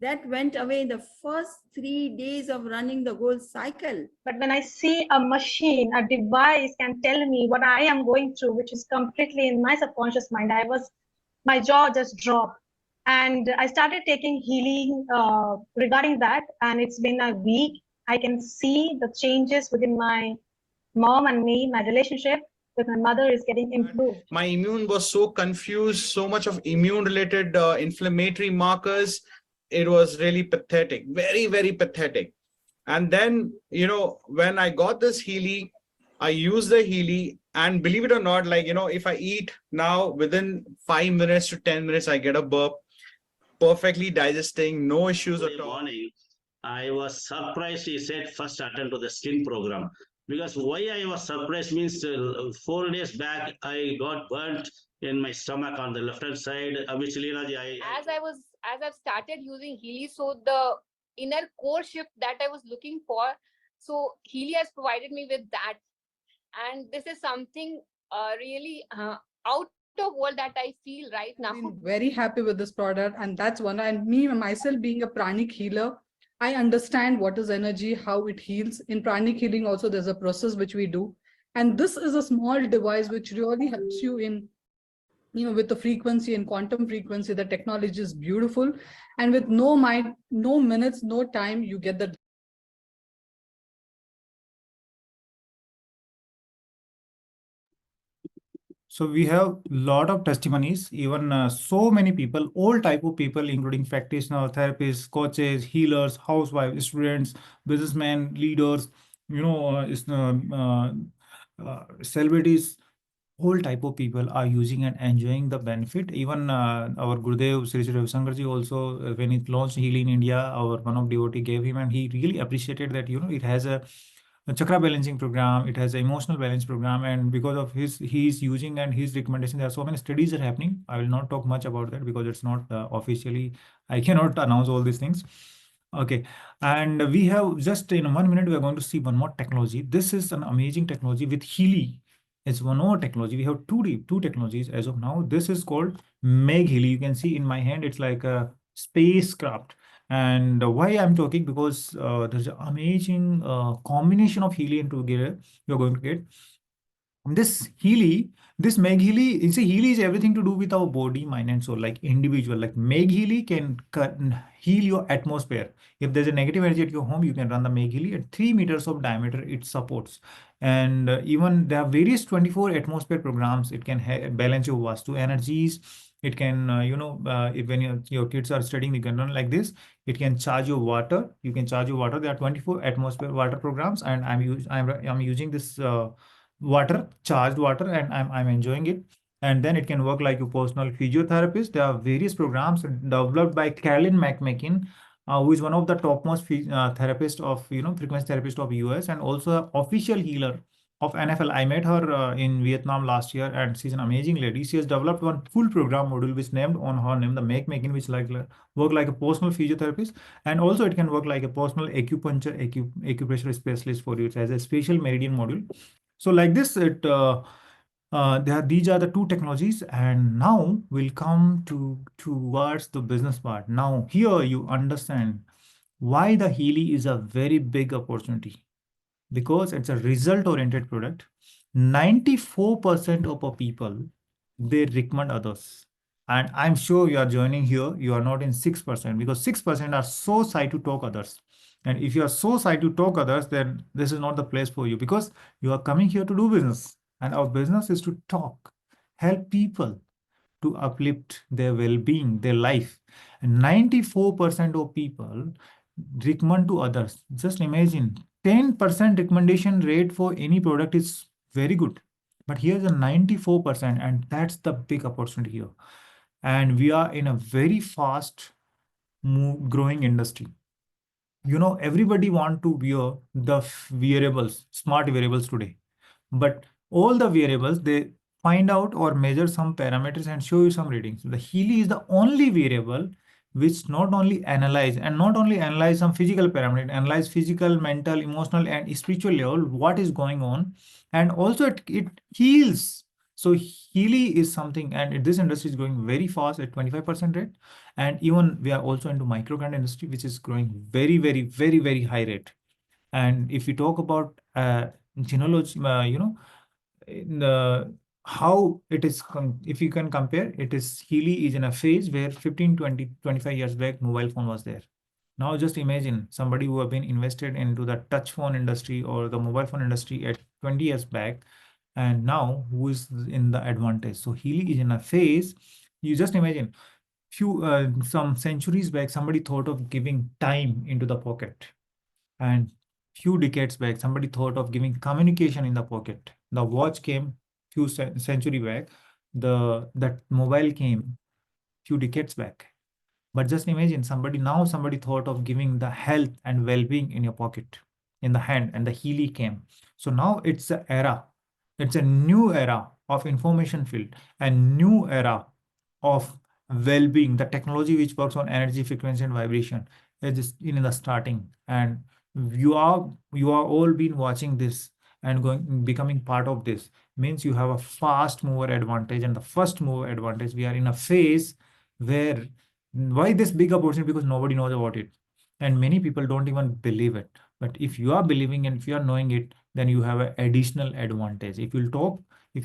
Speaker 8: that went away in the first 3 days of running the whole cycle.
Speaker 9: But when I see a machine, a device can tell me what I am going through, which is completely in my subconscious mind, my jaw just dropped. And I started taking healing regarding that, and it's been a week. I can see the changes within my mom and me. My relationship with my mother is getting improved.
Speaker 10: My immune was so confused, so much of immune-related inflammatory markers. It was really pathetic, very, very pathetic. And then, when I got this Healy, I used the Healy, and believe it or not, if I eat now, within 5 minutes to 10 minutes, I get a burp. Perfectly digesting, no issues at all.
Speaker 11: Morning, I was surprised he said first attend to the skin program. Because why I was surprised means 4 days back I got burnt in my stomach on the left hand side. Which
Speaker 12: as I've started using Healy, so the inner core shift that I was looking for, so Healy has provided me with that. and this is something really out of world that I feel right now.
Speaker 13: Been very happy with this product, and that's one. And me myself being a pranic healer, I understand what is energy, how it heals. In pranic healing, also there's a process which we do, and this is a small device which really helps you in, with the frequency and quantum frequency. The technology is beautiful, and with no mind, no minutes, no time, you get the.
Speaker 3: So we have a lot of testimonies, even so many people, all type of people, including practitioners, therapists, coaches, healers, housewives, students, businessmen, leaders, celebrities, all type of people are using and enjoying the benefit. Even our Gurudev Sri Sri Ravi Shankarji also, when it launched Heal in India, our one of devotee gave him, and he really appreciated that, it has a chakra balancing program, it has an emotional balance program, and because of he's using and his recommendation, there are so many studies are happening. I will not talk much about that because it's not officially, I cannot announce all these things. Okay, and we have just in 1 minute, we are going to see one more technology. This is an amazing technology with Healy. It's one more technology. We have two technologies as of now. This is called Meg Healy. You can see in my hand, it's like a spacecraft. And why I'm talking, because there's an amazing combination of Healy and together you're going to get. This Healy, this Meg Healy, you see, Healy is everything to do with our body, mind, and soul, like individual. Like Meg Healy can heal your atmosphere. If there's a negative energy at your home, you can run the Meg Healy at 3 meters of diameter. It supports, and even there are various 24 atmosphere programs. It can balance your Vastu energies. It can, if when your kids are studying, you can run like this. It can charge your water. You can charge your water. There are 24 atmosphere water programs, and I'm using this. Water, charged water, and I'm enjoying it. And then it can work like a personal physiotherapist. There are various programs developed by Carolyn McMakin, who is one of the topmost therapist of, frequency therapist of US, and also an official healer of NFL. I met her in Vietnam last year, and she's an amazing lady. She has developed one full program module which named on her name, the McMakin, which work like a personal physiotherapist, and also it can work like a personal acupuncture, acupressure specialist for you. It has a special meridian module. So like this, these are the two technologies, and now we'll come towards the business part. Now here you understand why the Healy is a very big opportunity, because it's a result-oriented product. 94% of our people, they recommend others. And I'm sure you are joining here, you are not in 6%, because 6% are so shy to talk others. And if you are so shy to talk others, then this is not the place for you, because you are coming here to do business. And our business is to talk, help people to uplift their well-being, their life. And 94% of people recommend to others. Just imagine, 10% recommendation rate for any product is very good. But here's a 94%, and that's the big opportunity here. And we are in a very fast growing industry. Everybody want to wear the wearables, smart wearables today. But all the wearables, they find out or measure some parameters and show you some readings. The Healy is the only wearable which not only analyze some physical parameters, analyze physical, mental, emotional, and spiritual level, what is going on, and also it heals. So Healy is something, and this industry is growing very fast at 25% rate, and even we are also into microcurrent industry, which is growing very, very, very, very high rate. And if we talk about genealogy, in the how it is, if you can compare, it is Healy is in a phase where 15, 20, 25 years back, mobile phone was there. Now just imagine somebody who have been invested into the touch phone industry or the mobile phone industry at 20 years back, and now who is in the advantage. So Healy is in a phase, you just imagine, some centuries back, somebody thought of giving time into the pocket. And few decades back, somebody thought of giving communication in the pocket. The watch came few century back. That mobile came few decades back. But just imagine somebody thought of giving the health and well-being in your pocket, in the hand, and the Healy came. So now it's an era. It's a new era of information field, a new era of well-being. The technology which works on energy, frequency, and vibration is in the starting. And you are all been watching this, and becoming part of this means you have a fast mover advantage. And the first mover advantage, we are in a phase where, why this big opportunity? Because nobody knows about it. And many people don't even believe it. But if you are believing and if you are knowing it, then you have an additional advantage. If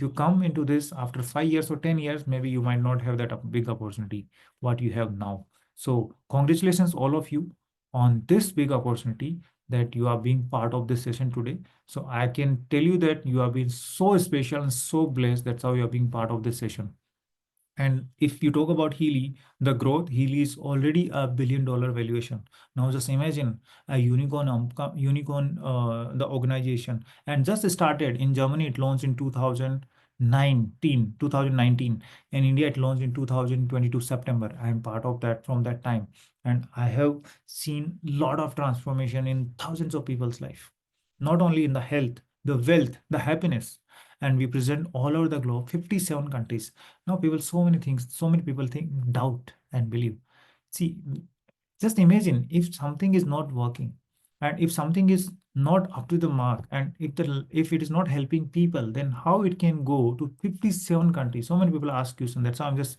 Speaker 3: you come into this after 5 years or 10 years, maybe you might not have that big opportunity, what you have now. So congratulations, all of you, on this big opportunity that you are being part of this session today. So I can tell you that you have been so special and so blessed. That's how you are being part of this session. And if you talk about Healy, the growth, Healy is already a $1 billion valuation. Now just imagine a the organization, and just started in Germany. It launched in 2019. In India, it launched in 2022 September. I am part of that from that time, and I have seen a lot of transformation in thousands of people's life, not only in the health, the wealth, the happiness. And we present all over the globe, 57 countries. Now people, so many things, so many people think, doubt and believe. See, just imagine if something is not working, and if something is not up to the mark, and if it is not helping people, then how it can go to 57 countries? So many people ask questions. That's how I'm just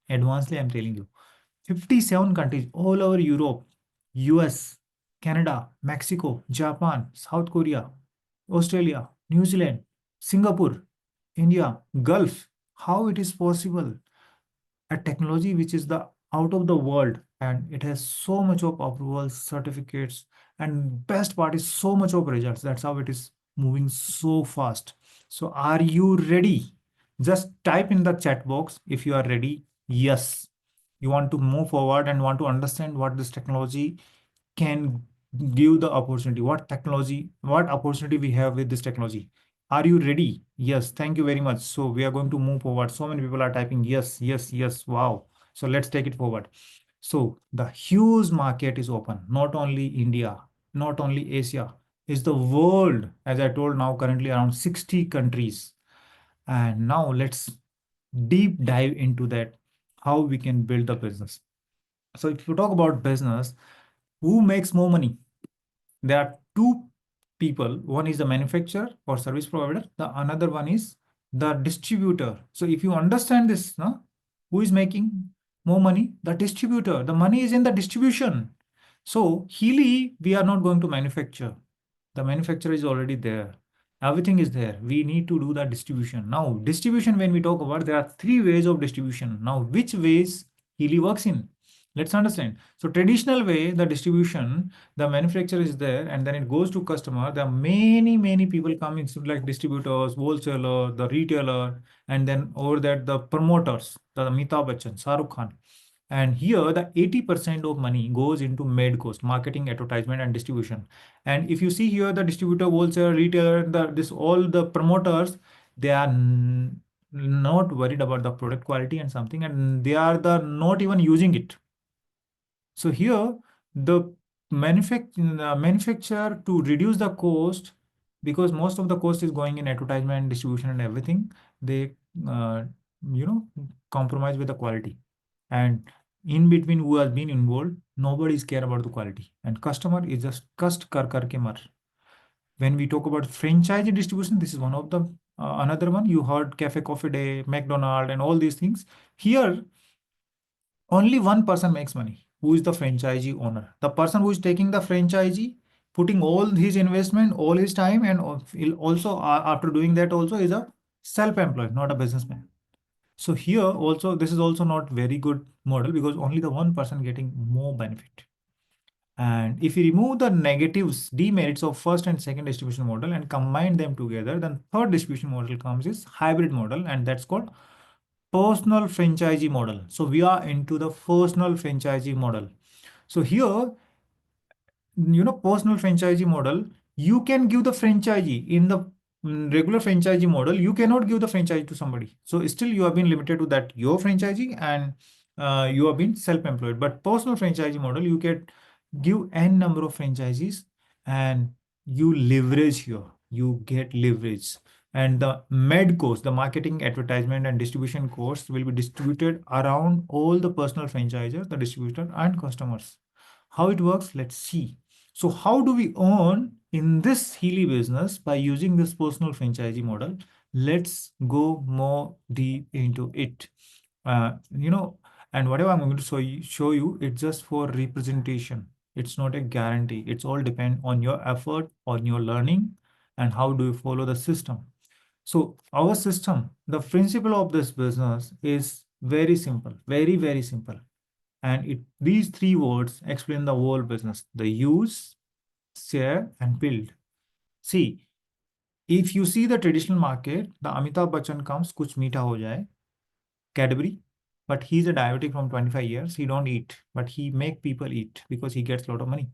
Speaker 3: advancedly I'm telling you. 57 countries all over Europe, US, Canada, Mexico, Japan, South Korea, Australia, New Zealand, Singapore, India, Gulf. How it is possible? A technology which is the out of the world, and it has so much of approvals, certificates, and best part is so much of results. That's how it is moving so fast. So are you ready? Just type in the chat box if you are ready. Yes, you want to move forward and want to understand what this technology can give the opportunity, what opportunity we have with this technology. Are you ready? Yes, thank you very much. So we are going to move forward. So many people are typing yes, yes, yes. Wow. So let's take it forward. So the huge market is open, not only India, not only Asia, is the world. As I told, now currently around 60 countries. And now let's deep dive into that, how we can build the business. So if you talk about business, who makes more money? There are two people. One is the manufacturer or service provider. The another one is the distributor. So if you understand this, no, who is making more money? The distributor. The money is in the distribution. So Healy, we are not going to manufacture. The manufacturer is already there. Everything is there. We need to do the distribution. Now, distribution, when we talk about, there are three ways of distribution. Now, which ways Healy works in? Let's understand. So traditional way, the distribution, the manufacturer is there, and then it goes to customer. There are many people coming, like distributors, wholesaler, the retailer, and then over that the promoters, the Amitabh Bachchan, Shahrukh Khan. And here the 80% of money goes into made cost, marketing, advertisement, and distribution. And if you see here, the distributor, wholesaler, retailer, all the promoters, they are not worried about the product quality and something, and they are not even using it. So here the manufacturer, to reduce the cost, because most of the cost is going in advertisement, distribution, and everything, they compromise with the quality. And in between who has been involved, nobody is care about the quality, and customer is just kast kar ke mar. When we talk about franchise distribution, this is one of the another one. You heard Cafe Coffee Day, McDonald, and all these things. Here only one person makes money, who is the franchisee owner. The person who is taking the franchisee, putting all his investment, all his time, and also after doing that also is a self-employed, not a businessman. So here also, this is also not very good model, because only the one person getting more benefit. And if you remove the negatives, demerits of first and second distribution model and combine them together, then third distribution model comes is hybrid model, and that's called personal franchisee model. So we are into the personal franchisee model. So here, personal franchisee model, you can give the franchisee in the regular franchisee model. You cannot give the franchise to somebody. So still you have been limited to that, your franchisee, and you have been self-employed. But personal franchisee model, you can give n number of franchisees, and you leverage here. You get leverage. And the med cost, the marketing, advertisement, and distribution costs will be distributed around all the personal franchisors, the distributor, and customers. How it works, let's see. So how do we earn in this Healy business, by using this personal franchisee model, let's go more deep into it. And whatever I'm going to show you, it's just for representation. It's not a guarantee. It's all depend on your effort, on your learning, and how do you follow the system. So our system, the principle of this business is very simple, very, very simple. And these three words explain the whole business: the use, share, and build. See, if you see the traditional market, the Amitabh Bachchan comes, kuch meetha ho jaye, Cadbury, but he's a diabetic from 25 years. He don't eat, but he make people eat because he gets a lot of money.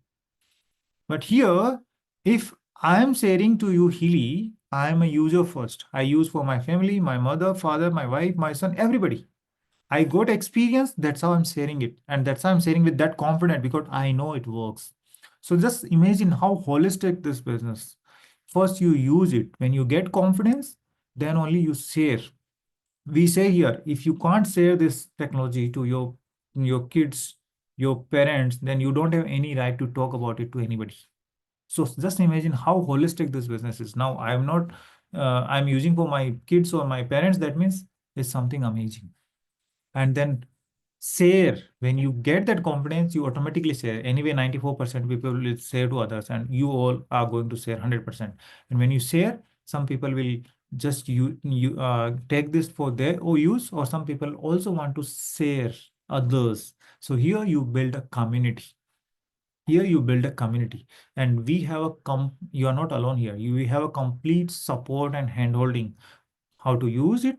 Speaker 3: But here, if I am sharing to you Healy, I am a user first. I use for my family, my mother, father, my wife, my son, everybody. I got experience. That's how I'm sharing it. And that's how I'm sharing with that confidence because I know it works. So just imagine how holistic this business. First, you use it. When you get confidence, then only you share. We say here, if you can't share this technology to your kids, your parents, then you don't have any right to talk about it to anybody. So just imagine how holistic this business is. Now, I'm not, I'm using for my kids or my parents. That means it's something amazing. And then share. When you get that confidence, you automatically share. Anyway, 94% people will share to others, and you all are going to share 100%. And when you share, some people will just take this for their own use, or some people also want to share others. So here you build a community. Here you build a community, and we have you are not alone here. We have a complete support and handholding, how to use it,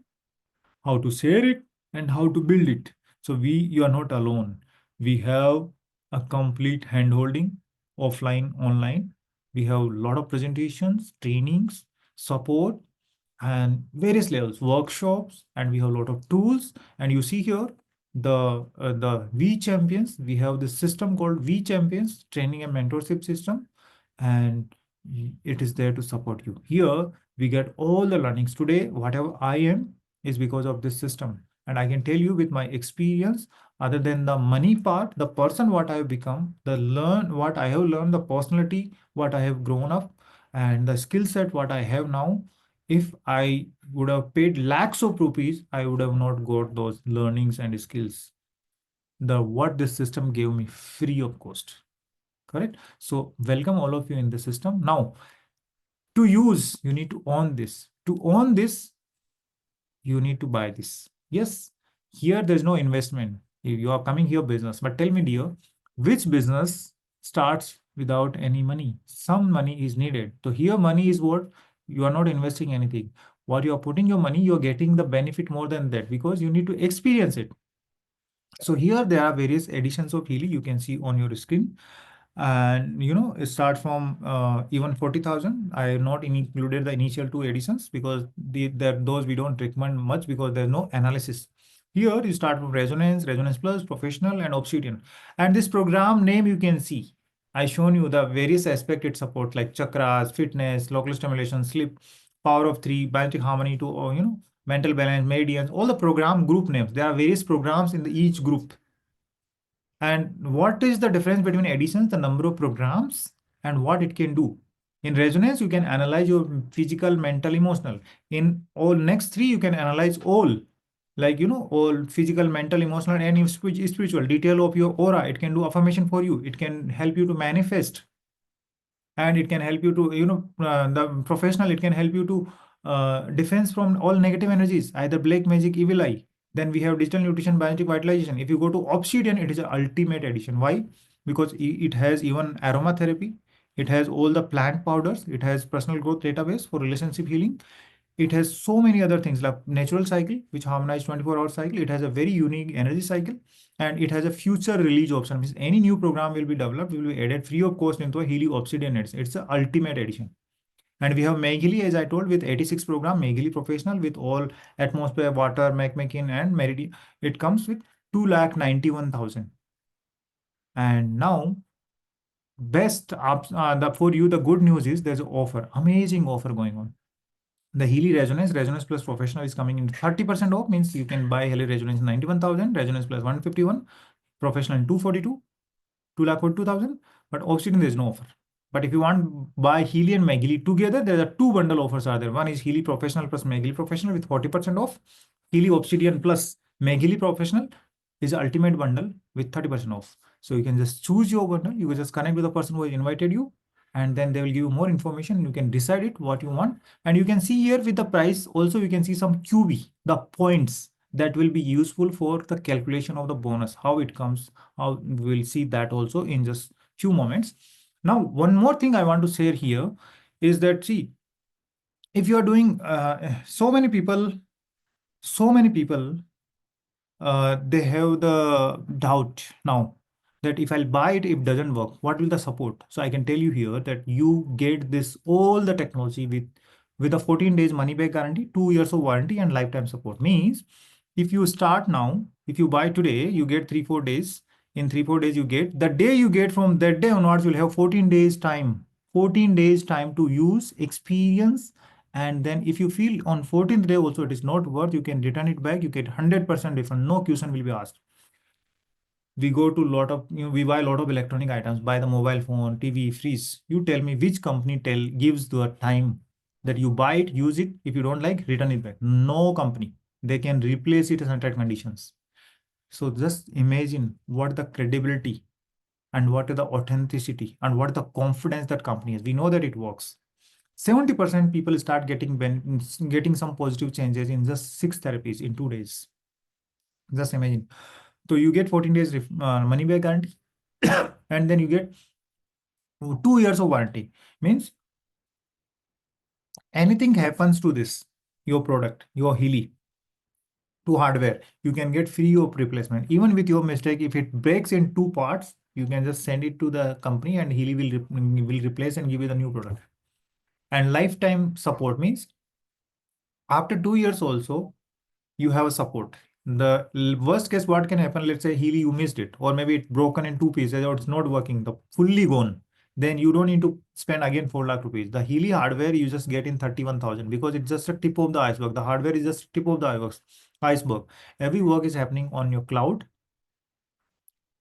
Speaker 3: how to share it, and how to build it. So you are not alone. We have a complete handholding, offline, online. We have a lot of presentations, trainings, support, and various levels, workshops, and we have a lot of tools. And you see here the V Champions. We have this system called V Champions, training and mentorship system, and it is there to support you. Here we get all the learnings. Today, whatever I am is because of this system. And I can tell you with my experience, other than the money part, the person what I have become, what I have learned, the personality, what I have grown up, and the skill set what I have now. If I would have paid lakhs of rupees, I would have not got those learnings and skills. What this system gave me free of cost. Correct? So welcome all of you in the system. Now, to use, you need to own this. To own this, you need to buy this. Yes, here there's no investment. If you are coming here business, but tell me, dear, which business starts without any money? Some money is needed. So here money is what? You are not investing anything. What you are putting your money, you're getting the benefit more than that because you need to experience it. So here there are various editions of Healy you can see on your screen. And it starts from even 40,000. I have not included the initial two editions because those we don't recommend much because there's no analysis. Here you start from Resonance, Resonance Plus, Professional, and Obsidian. And this program name you can see. I shown you the various aspects it supports, like chakras, fitness, local stimulation, sleep, power of three, biotic harmony to mental balance, meridians, all the program group names. There are various programs in each group. And what is the difference between editions, the number of programs, and what it can do? In Resonance, you can analyze your physical, mental, emotional. In all next three, you can analyze all, all physical, mental, emotional, and spiritual detail of your aura. It can do affirmation for you. It can help you to manifest. And it can help you to, the professional, it can help you to defense from all negative energies, either black magic, evil eye. Then we have digital nutrition, biotic vitalization. If you go to Obsidian, it is an ultimate edition. Why? Because it has even aromatherapy. It has all the plant powders. It has personal growth database for relationship healing. It has so many other things like natural cycle, which harmonize 24-hour cycle. It has a very unique energy cycle. And it has a future release option. Means any new program will be developed, will be added free of cost into a Healy Obsidian edition. It's the ultimate edition. And we have Meghili, as I told, with 86 program, Meghili Professional with all atmosphere, water, Macmakin, and Meridian. It comes with 2,91,000. And now, for you, the good news is there's an offer, amazing offer going on. The Healy Resonance Plus Professional is coming in 30% off, means you can buy Healy Resonance 91,000, Resonance Plus 151, Professional in 242, 2,42,000, but Obsidian there's no offer. But if you want buy Healy and Megili together, there are two bundle offers are there. One is Healy Professional plus Megili Professional with 40% off. Healy Obsidian plus Megili Professional is the ultimate bundle with 30% off. So you can just choose your bundle. You can just connect with the person who invited you, and then they will give you more information. You can decide it what you want. And you can see here with the price also, you can see some QB, the points that will be useful for the calculation of the bonus, how it comes, how we'll see that also in just few moments. Now, one more thing I want to say here is that, see, if you are doing so many people, they have the doubt now that if I'll buy it, it doesn't work, what will the support? So I can tell you here that you get this all the technology with a 14 days money back guarantee, 2 years of warranty, and lifetime support. Means if you start now, if you buy today, you get 3-4 days. In 3-4 days, you get the day you get from that day onwards, you'll have 14 days time. 14 days time to use, experience, and then if you feel on 14th day also it is not worth, you can return it back. You get 100% refund. No question will be asked. We go to lot of, we buy a lot of electronic items, buy the mobile phone, TV, fridge. You tell me which company gives the time that you buy it, use it. If you don't like, return it back. No company. They can replace it as under conditions. So just imagine what the credibility and what is the authenticity and what the confidence that company has. We know that it works. 70% people start getting some positive changes in just 6 therapies in 2 days. Just imagine. So you get 14 days money back guarantee, and then you get 2 years of warranty. Means anything happens to this, your product, your Healy, to hardware, you can get free of replacement. Even with your mistake, if it breaks in 2 parts, you can just send it to the company and Healy will replace and give you the new product. And lifetime support means after 2 years also, you have a support. The worst case, what can happen? Let's say Healy, you missed it, or maybe it's broken in 2 pieces, or it's not working, the fully gone. Then you don't need to spend again 4 lakh rupees. The Healy hardware you just get in 31,000 because it's just a tip of the iceberg. The hardware is just tip of the iceberg. Every work is happening on your cloud,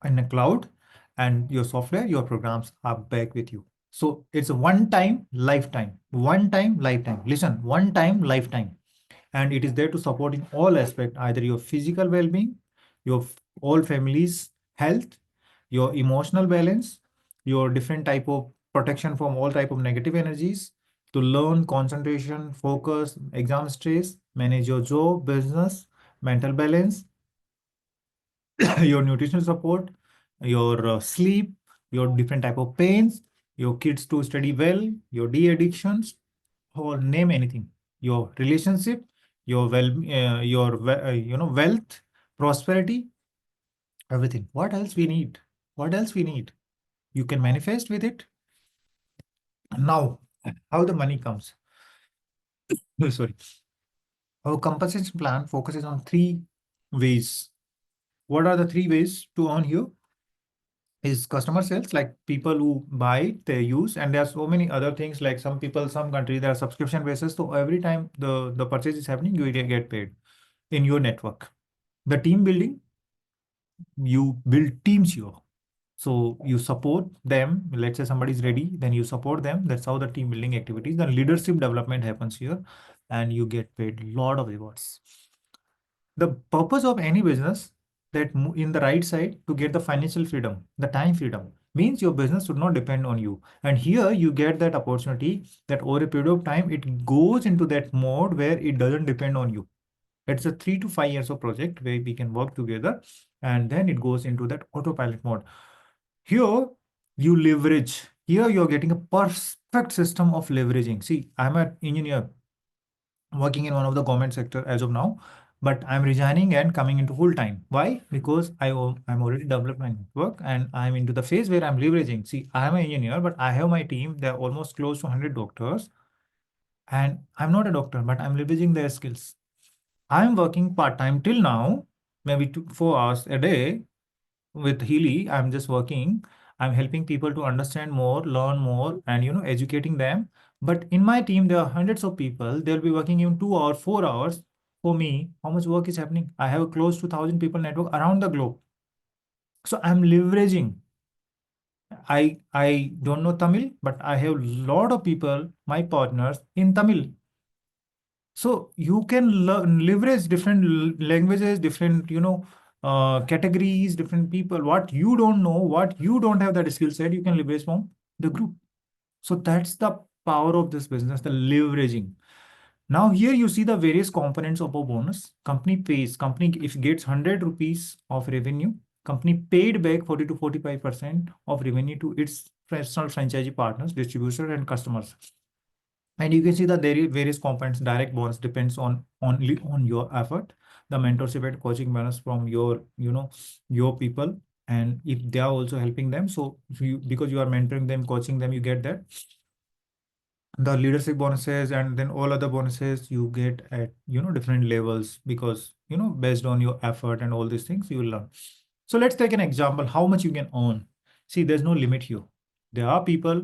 Speaker 3: in a cloud, and your software, your programs are back with you. So it's a one time, lifetime. Listen, one time, lifetime. And it is there to support in all aspects, either your physical well-being, your all family's health, your emotional balance, your different type of protection from all type of negative energies, to learn concentration, focus, exam stress, manage your job, business, mental balance, your nutritional support, your sleep, your different type of pains, your kids to study well, your de-addictions, or name anything, your relationship, your wealth, prosperity, everything. What else we need? What else we need? You can manifest with it. Now, how the money comes? Sorry. Our compensation plan focuses on 3 ways. What are the 3 ways to earn here? Is customer sales, like people who buy it, they use, and there are so many other things, like some people, some countries, there are subscription basis. So every time the purchase is happening, you will get paid in your network. The team building, you build teams here. So you support them. Let's say somebody is ready, then you support them. That's how the team building activities, the leadership development happens here, and you get paid a lot of rewards. The purpose of any business that in the right side to get the financial freedom, the time freedom, means your business should not depend on you. And here you get that opportunity that over a period of time, it goes into that mode where it doesn't depend on you. It's a 3 to 5 years of project where we can work together, and then it goes into that autopilot mode. Here you leverage. Here you're getting a perfect system of leveraging. See, I'm an engineer working in one of the government sector as of now, but I'm resigning and coming into full time. Why? Because I'm already developed my network and I'm into the phase where I'm leveraging. See, I'm an engineer, but I have my team. They're almost close to 100 doctors, and I'm not a doctor, but I'm leveraging their skills. I'm working part-time till now, maybe 4 hours a day with Healy. I'm just working. I'm helping people to understand more, learn more, and educating them. But in my team, there are hundreds of people. They'll be working even 2 or 4 hours for me. How much work is happening? I have a close to 1,000 people network around the globe. So I'm leveraging I don't know Tamil, but I have a lot of people, my partners in Tamil. So you can leverage different languages, different, categories, different people. What you don't know, what you don't have that skill set, you can leverage from the group. So that's the power of this business, the leveraging. Now here you see the various components of a bonus. Company if it gets 100 rupees of revenue, company paid back 40 to 45% of revenue to its personal franchisee partners, distributors, and customers. And you can see that there is various components. Direct bonus depends on only on your effort. The mentorship and coaching bonus from your people, and if they are also helping them, so because you are mentoring them, coaching them, you get that. The leadership bonuses and then all other bonuses you get at different levels, because based on your effort and all these things you will learn. So let's take an example how much you can earn. See, there's no limit here. There are people,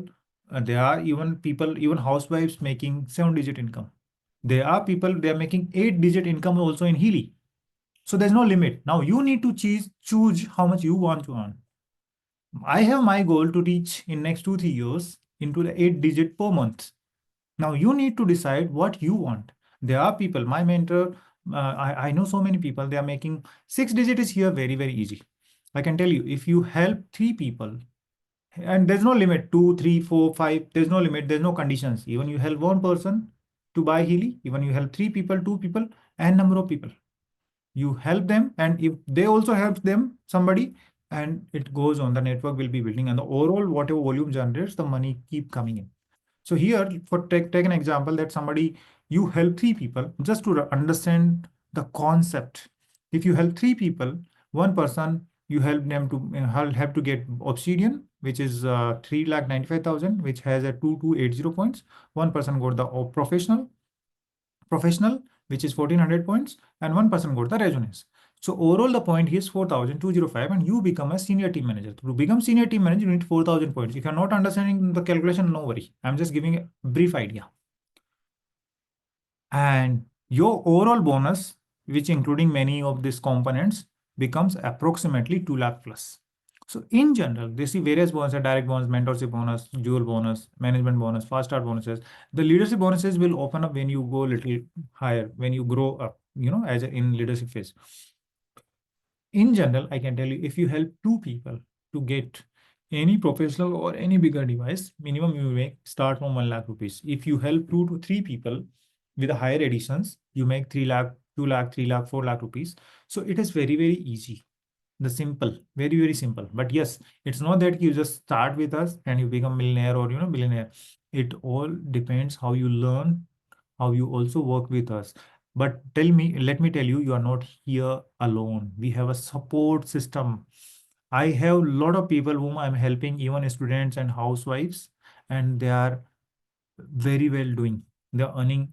Speaker 3: there are even housewives making 7-digit income. There are people, they are making 8-digit income also in Healy. So there's no limit. Now you need to choose how much you want to earn. I have my goal to reach in next 2-3 years into the 8-digit per month. Now you need to decide what you want. There are people, my mentor, I know so many people, they are making 6-digit is here very, very easy. I can tell you, if you help 3 people, and there's no limit, 2, 3, 4, 5, there's no limit, there's no conditions. Even you help 1 person to buy Healy, even you help 3 people, 2 people, and number of people. You help them, and if they also help them, somebody, and it goes on, the network will be building, and the overall whatever volume generates, the money keep coming in. So here, for take an example that somebody, you help 3 people, just to understand the concept. If you help 3 people, 1 person, you help them to have to get Obsidian, which is 3,95,000, which has a 2280 points. 1 person got the professional, which is 1400 points, and 1 person got the resonance. So overall, the point here is 4,205, and you become a senior team manager. To become senior team manager, you need 4,000 points. If you're not understanding the calculation, no worry. I'm just giving a brief idea. And your overall bonus, which including many of these components, becomes approximately 2 lakh plus. So in general, they see various bonuses: direct bonus, mentorship bonus, dual bonus, management bonus, fast start bonuses. The leadership bonuses will open up when you go a little higher, when you grow up, as in leadership phase. In general, I can tell you, if you help 2 people to get any professional or any bigger device, minimum you make start from 1 lakh rupees. If you help 2 to 3 people with the higher editions, you make 3 lakh, 2 lakh, 3 lakh, 4 lakh rupees. So it is very, very easy. The simple, very, very simple. But yes, it's not that you just start with us and you become millionaire or billionaire. It all depends how you learn, how you also work with us. But let me tell you, you are not here alone. We have a support system. I have a lot of people whom I'm helping, even students and housewives, and they are very well doing. They're earning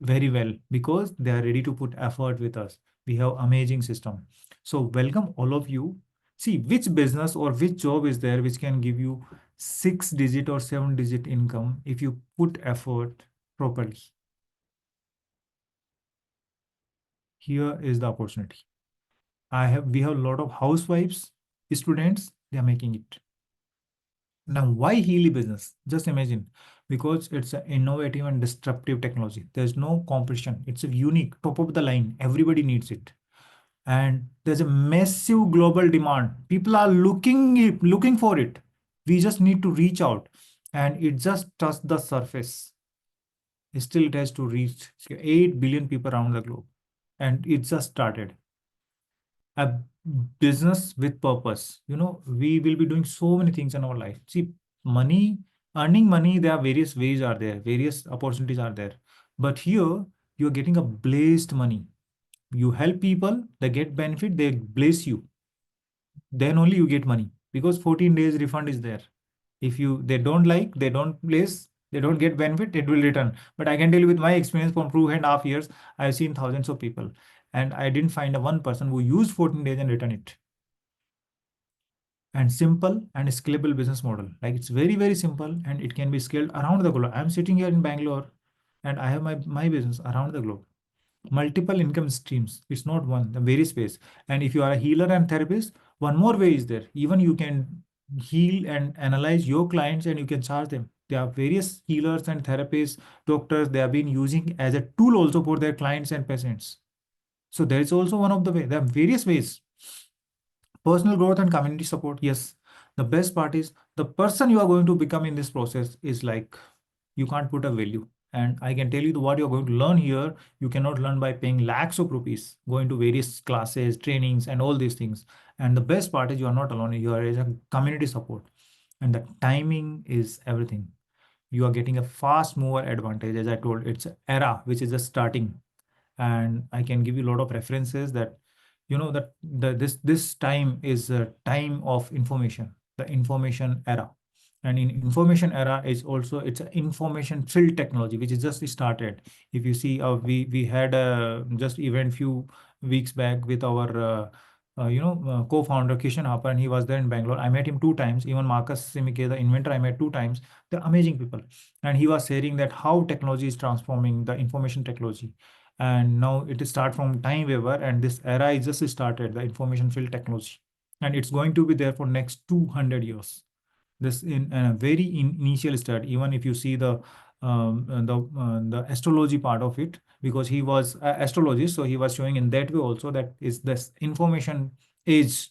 Speaker 3: very well because they are ready to put effort with us. We have amazing system. So welcome all of you. See which business or which job is there which can give you 6-digit or 7-digit income if you put effort properly. Here is the opportunity. We have a lot of housewives, students, they are making it. Now, why Healy business? Just imagine, because it's an innovative and disruptive technology. There's no competition. It's a unique, top of the line. Everybody needs it. And there's a massive global demand. People are looking for it. We just need to reach out, and it just touched the surface. Still, it has to reach 8 billion people around the globe, and it just started. A business with purpose. We will be doing so many things in our life. See, earning money, there are various ways are there, various opportunities are there. But here, you're getting a blessed money. You help people, they get benefit, they bless you. Then only you get money, because 14 days refund is there. If they don't like, they don't bless, they don't get benefit, it will return. But I can tell you with my experience from 2.5 years, I've seen thousands of people, and I didn't find a 1 person who used 14 days and return it. And simple and scalable business model. Like, it's very, very simple, and it can be scaled around the globe. I'm sitting here in Bangalore, and I have my business around the globe. Multiple income streams. It's not one, the various ways. And if you are a healer and therapist, one more way is there. Even you can heal and analyze your clients, and you can charge them. There are various healers and therapists, doctors, they have been using as a tool also for their clients and patients. So there is also one of the way. There are various ways. Personal growth and community support. Yes. The best part is the person you are going to become in this process is like, you can't put a value. And I can tell you what you're going to learn here. You cannot learn by paying lakhs of rupees, going to various classes, trainings, and all these things. And the best part is you are not alone. You are a community support. And the timing is everything. You are getting a fast mover advantage. As I told, it's an era which is just starting. And I can give you a lot of references that that this time is a time of information, the information era. And in information era is also, it's an information filled technology which is just started. If you see, we had a just event few weeks back with our co-founder Kishan Harper, and he was there in Bangalore. I met him 2 times. Even Marcus Simike, the inventor, I met 2 times. They're amazing people. And he was sharing that how technology is transforming the information technology. And now it is start from time waiver, and this era is just started, the information field technology, and it's going to be there for next 200 years. This in a very initial start. Even if you see the astrology part of it, because he was an astrologist, so he was showing in that way also that is this information age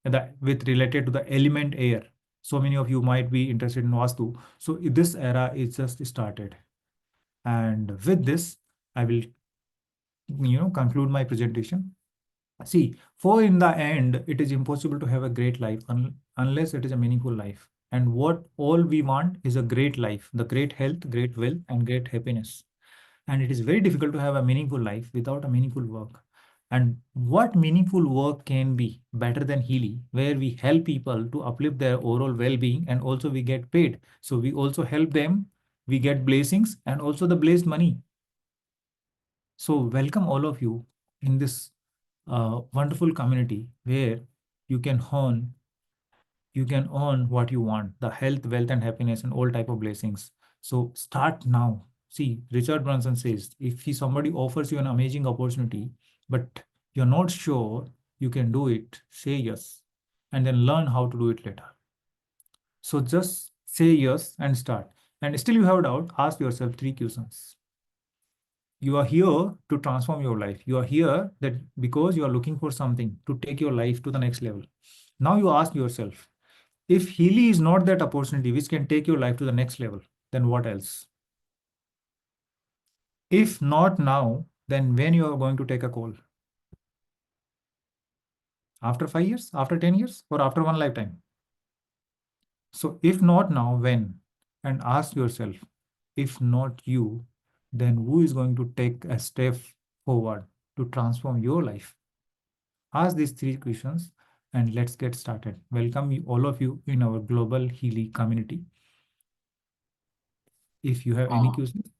Speaker 3: that with related to the element air. So many of you might be interested in Vastu. So this era is just started, and with this I will conclude my presentation. See, for in the end, it is impossible to have a great life unless it is a meaningful life. And what all we want is a great life, the great health, great wealth, and great happiness. And it is very difficult to have a meaningful life without a meaningful work. And what meaningful work can be better than Healy, where we help people to uplift their overall well-being, and also we get paid. So we also help them, we get blessings, and also the blessed money. So welcome all of you in this wonderful community where you can earn what you want, the health, wealth, and happiness, and all type of blessings. So start now. See, Richard Branson says, if somebody offers you an amazing opportunity, but you're not sure you can do it, say yes, and then learn how to do it later. So just say yes and start. And still you have a doubt, ask yourself 3 questions. You are here to transform your life. You are here that because you are looking for something to take your life to the next level. Now you ask yourself, if Healy is not that opportunity which can take your life to the next level, then what else? If not now, then when you are going to take a call? After 5 years, after 10 years, or after one lifetime? So if not now, when? And ask yourself, if not you, then who is going to take a step forward to transform your life? Ask these 3 questions and let's get started. Welcome all of you in our global Healy community. If you have any questions,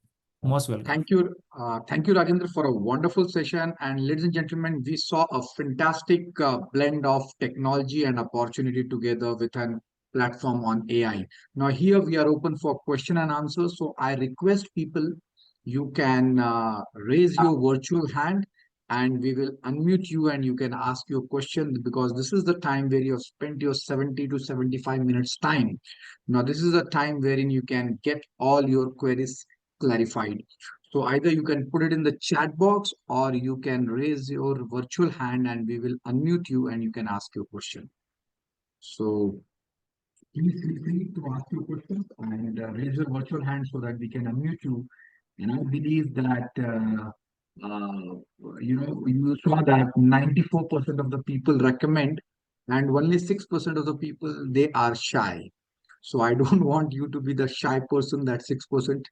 Speaker 3: most welcome.
Speaker 2: Thank you, Rajendra, for a wonderful session. And ladies and gentlemen, we saw a fantastic blend of technology and opportunity together with an platform on AI. Now, here we are open for question and answers. So I request people, you can raise your virtual hand and we will unmute you and you can ask your question, because this is the time where you have spent your 70 to 75 minutes time. Now, this is a time wherein you can get all your queries clarified. So either you can put it in the chat box or you can raise your virtual hand and we will unmute you and you can ask your question. So please feel free to ask your questions and raise your virtual hand so that we can unmute you. And I believe that, you saw that 94% of the people recommend and only 6% of the people, they are shy. So I don't want you to be the shy person, that 6%,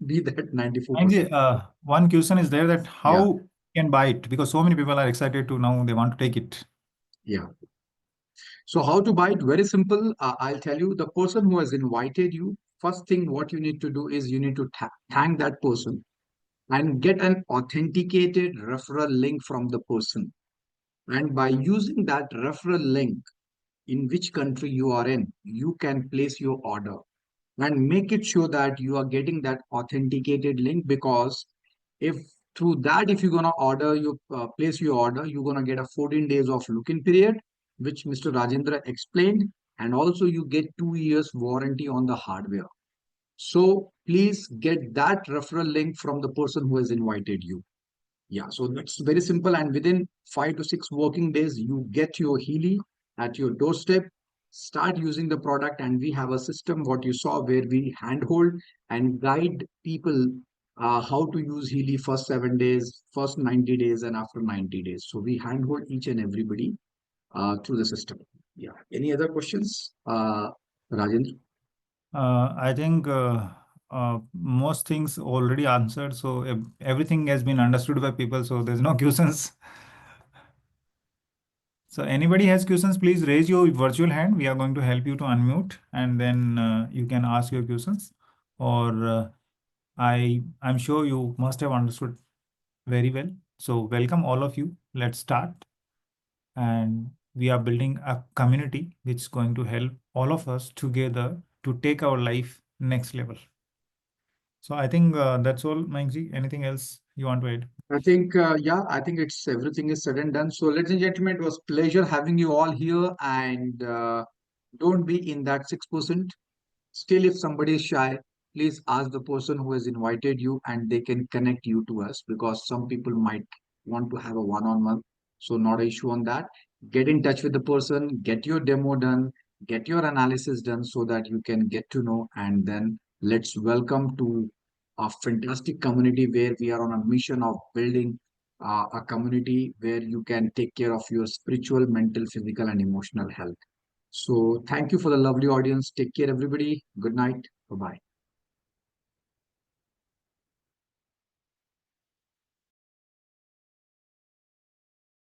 Speaker 2: be that 94%.
Speaker 3: One question is there, that
Speaker 2: Yeah.
Speaker 3: how can buy it? Because so many people are excited to now they want to take it.
Speaker 2: Yeah. So how to buy it? Very simple. I'll tell you, the person who has invited you, first thing what you need to do is you need to thank that person and get an authenticated referral link from the person. And by using that referral link, in which country you are in, you can place your order and make it sure that you are getting that authenticated link, because if through that, if you're going to order, you place your order, you're going to get a 14 days of look-in period, which Mr. Rajendra explained. and also you get 2 years warranty on the hardware. So please get that referral link from the person who has invited you. Yeah, so that's very simple. And within 5 to 6 working days, you get your Healy at your doorstep. Start using the product, and we have a system, what you saw, where we handhold and guide people how to use Healy first 7 days, first 90 days, and after 90 days. So we handhold each and everybody through the system. Yeah. Any other questions, Rajendra?
Speaker 3: I think most things already answered. So everything has been understood by people. So there's no questions. So anybody has questions, please raise your virtual hand. We are going to help you to unmute, and then you can ask your questions. Or I'm sure you must have understood very well. So welcome all of you. Let's start. And we are building a community which is going to help all of us together to take our life next level. So I think that's all, Mayank. Anything else you want to add?
Speaker 2: I think, yeah, I think it's everything is said and done. So, ladies and gentlemen, it was pleasure having you all here, and don't be in that 6%. Still, if somebody is shy, please ask the person who has invited you, and they can connect you to us, because some people might want to have a one-on-one. So, not an issue on that. Get in touch with the person, get your demo done, get your analysis done, so that you can get to know, and then let's welcome to a fantastic community where we are on a mission of building a community where you can take care of your spiritual, mental, physical, and emotional health. So thank you for the lovely audience. Take care, everybody. Good night. Bye-bye.